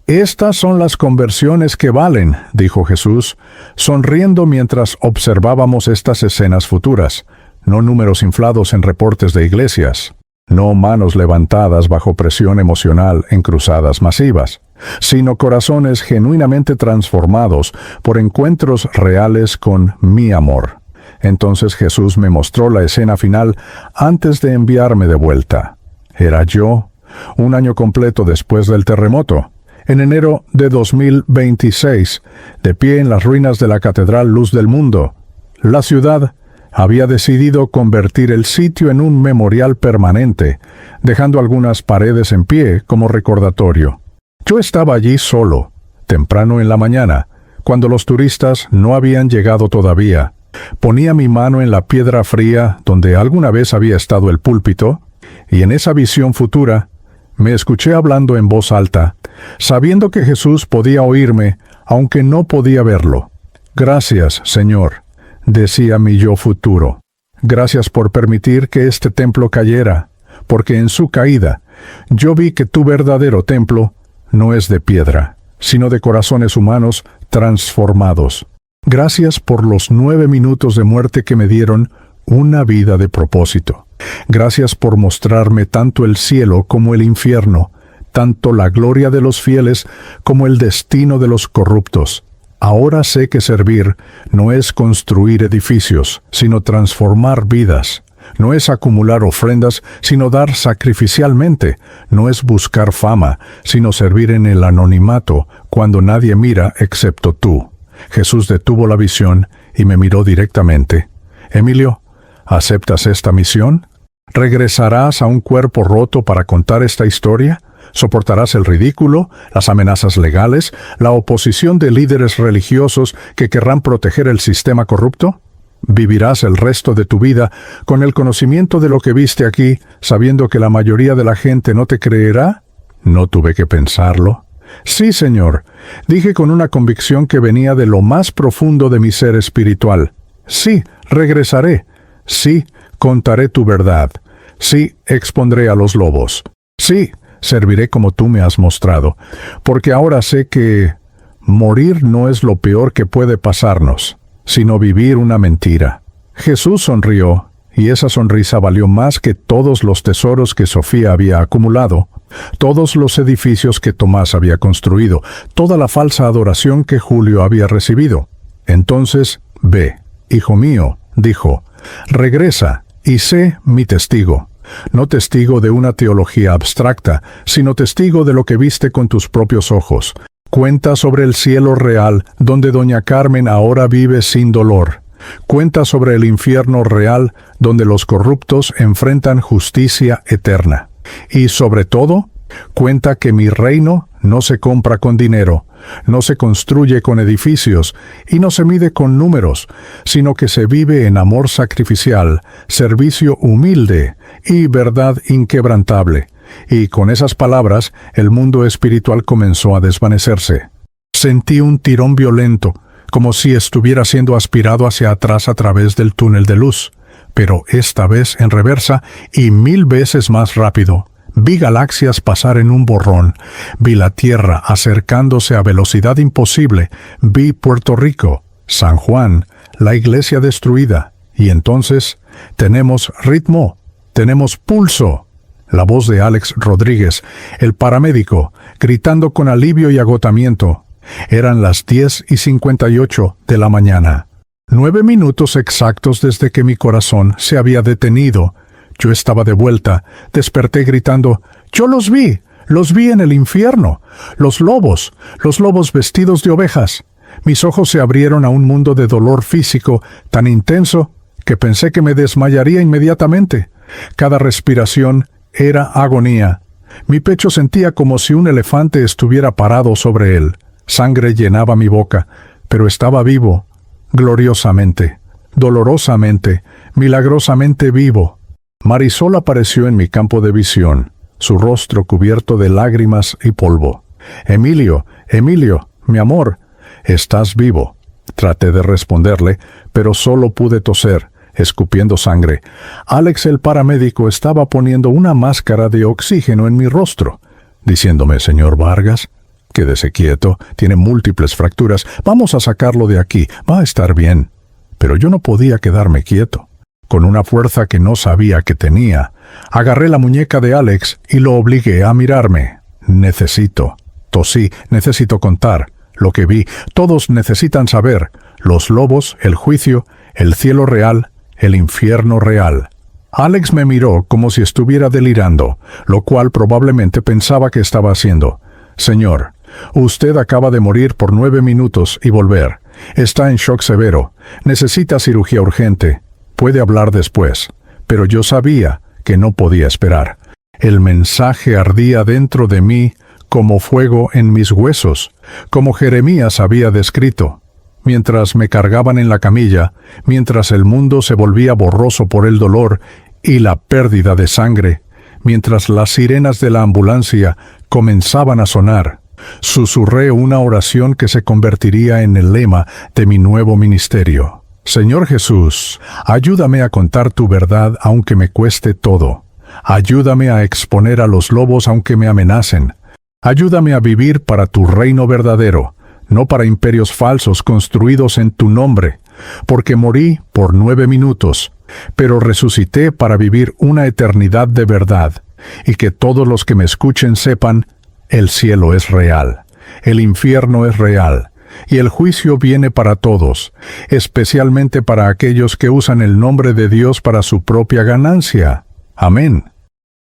«Estas son las conversiones que valen», dijo Jesús, sonriendo mientras observábamos estas escenas futuras, no números inflados en reportes de iglesias, no manos levantadas bajo presión emocional en cruzadas masivas, sino corazones genuinamente transformados por encuentros reales con mi amor. Entonces Jesús me mostró la escena final antes de enviarme de vuelta. Era yo, un año completo después del terremoto, en enero de 2026, de pie en las ruinas de la Catedral Luz del Mundo. La ciudad había decidido convertir el sitio en un memorial permanente, dejando algunas paredes en pie como recordatorio. Yo estaba allí solo, temprano en la mañana, cuando los turistas no habían llegado todavía. Ponía mi mano en la piedra fría donde alguna vez había estado el púlpito, y en esa visión futura me escuché hablando en voz alta, sabiendo que Jesús podía oírme, aunque no podía verlo. «Gracias, Señor», decía mi yo futuro. «Gracias por permitir que este templo cayera, porque en su caída yo vi que tu verdadero templo no es de piedra, sino de corazones humanos transformados. Gracias por los 9 minutos de muerte que me dieron una vida de propósito. Gracias por mostrarme tanto el cielo como el infierno, tanto la gloria de los fieles como el destino de los corruptos. Ahora sé que servir no es construir edificios, sino transformar vidas. No es acumular ofrendas, sino dar sacrificialmente. No es buscar fama, sino servir en el anonimato, cuando nadie mira excepto tú». Jesús detuvo la visión y me miró directamente. «Emilio, ¿aceptas esta misión? ¿Regresarás a un cuerpo roto para contar esta historia? ¿Soportarás el ridículo, las amenazas legales, la oposición de líderes religiosos que querrán proteger el sistema corrupto? ¿Vivirás el resto de tu vida con el conocimiento de lo que viste aquí, sabiendo que la mayoría de la gente no te creerá?» No tuve que pensarlo. «Sí, Señor», dije con una convicción que venía de lo más profundo de mi ser espiritual. «Sí, regresaré. Sí, contaré tu verdad. Sí, expondré a los lobos. Sí, serviré como tú me has mostrado, porque ahora sé que morir no es lo peor que puede pasarnos, sino vivir una mentira». Jesús sonrió, y esa sonrisa valió más que todos los tesoros que Sofía había acumulado, todos los edificios que Tomás había construido, toda la falsa adoración que Julio había recibido. «Entonces, ve, hijo mío», dijo, «regresa y sé mi testigo. No testigo de una teología abstracta, sino testigo de lo que viste con tus propios ojos. Cuenta sobre el cielo real, donde doña Carmen ahora vive sin dolor. Cuenta sobre el infierno real, donde los corruptos enfrentan justicia eterna. Y sobre todo, cuenta que mi reino no se compra con dinero, no se construye con edificios y no se mide con números, sino que se vive en amor sacrificial, servicio humilde y verdad inquebrantable». Y con esas palabras, el mundo espiritual comenzó a desvanecerse. Sentí un tirón violento, como si estuviera siendo aspirado hacia atrás a través del túnel de luz, pero esta vez en reversa y 1000 veces más rápido. Vi galaxias pasar en un borrón, vi la Tierra acercándose a velocidad imposible, vi Puerto Rico, San Juan, la iglesia destruida, y entonces tenemos ritmo, tenemos pulso. La voz de Alex Rodríguez, el paramédico, gritando con alivio y agotamiento. Eran las 10:58 de la mañana. 9 minutos exactos desde que mi corazón se había detenido. Yo estaba de vuelta, desperté gritando, «¡Yo los vi en el infierno! Los lobos vestidos de ovejas». Mis ojos se abrieron a un mundo de dolor físico tan intenso que pensé que me desmayaría inmediatamente. Cada respiración era agonía. Mi pecho sentía como si un elefante estuviera parado sobre él. Sangre llenaba mi boca, pero estaba vivo, gloriosamente, dolorosamente, milagrosamente vivo. Marisol apareció en mi campo de visión, su rostro cubierto de lágrimas y polvo. «Emilio, Emilio, mi amor, ¿estás vivo?». Traté de responderle, pero solo pude toser, escupiendo sangre. Alex, el paramédico, estaba poniendo una máscara de oxígeno en mi rostro, diciéndome: «Señor Vargas, quédese quieto, tiene múltiples fracturas, vamos a sacarlo de aquí, va a estar bien». Pero yo no podía quedarme quieto. Con una fuerza que no sabía que tenía, agarré la muñeca de Alex y lo obligué a mirarme. Tosí, necesito contar lo que vi. Todos necesitan saber: los lobos, el juicio, el cielo real, el infierno real. Alex me miró como si estuviera delirando, lo cual probablemente pensaba que estaba haciendo. «Señor, usted acaba de morir por 9 minutos y volver. Está en shock severo. Necesita cirugía urgente. Puede hablar después». Pero yo sabía que no podía esperar. El mensaje ardía dentro de mí como fuego en mis huesos, como Jeremías había descrito. Mientras me cargaban en la camilla, mientras el mundo se volvía borroso por el dolor y la pérdida de sangre, mientras las sirenas de la ambulancia comenzaban a sonar, susurré una oración que se convertiría en el lema de mi nuevo ministerio. «Señor Jesús, ayúdame a contar tu verdad aunque me cueste todo. Ayúdame a exponer a los lobos aunque me amenacen. Ayúdame a vivir para tu reino verdadero, no para imperios falsos construidos en tu nombre, porque morí por 9 minutos, pero resucité para vivir una eternidad de verdad, y que todos los que me escuchen sepan: el cielo es real, el infierno es real, y el juicio viene para todos, especialmente para aquellos que usan el nombre de Dios para su propia ganancia». Amén.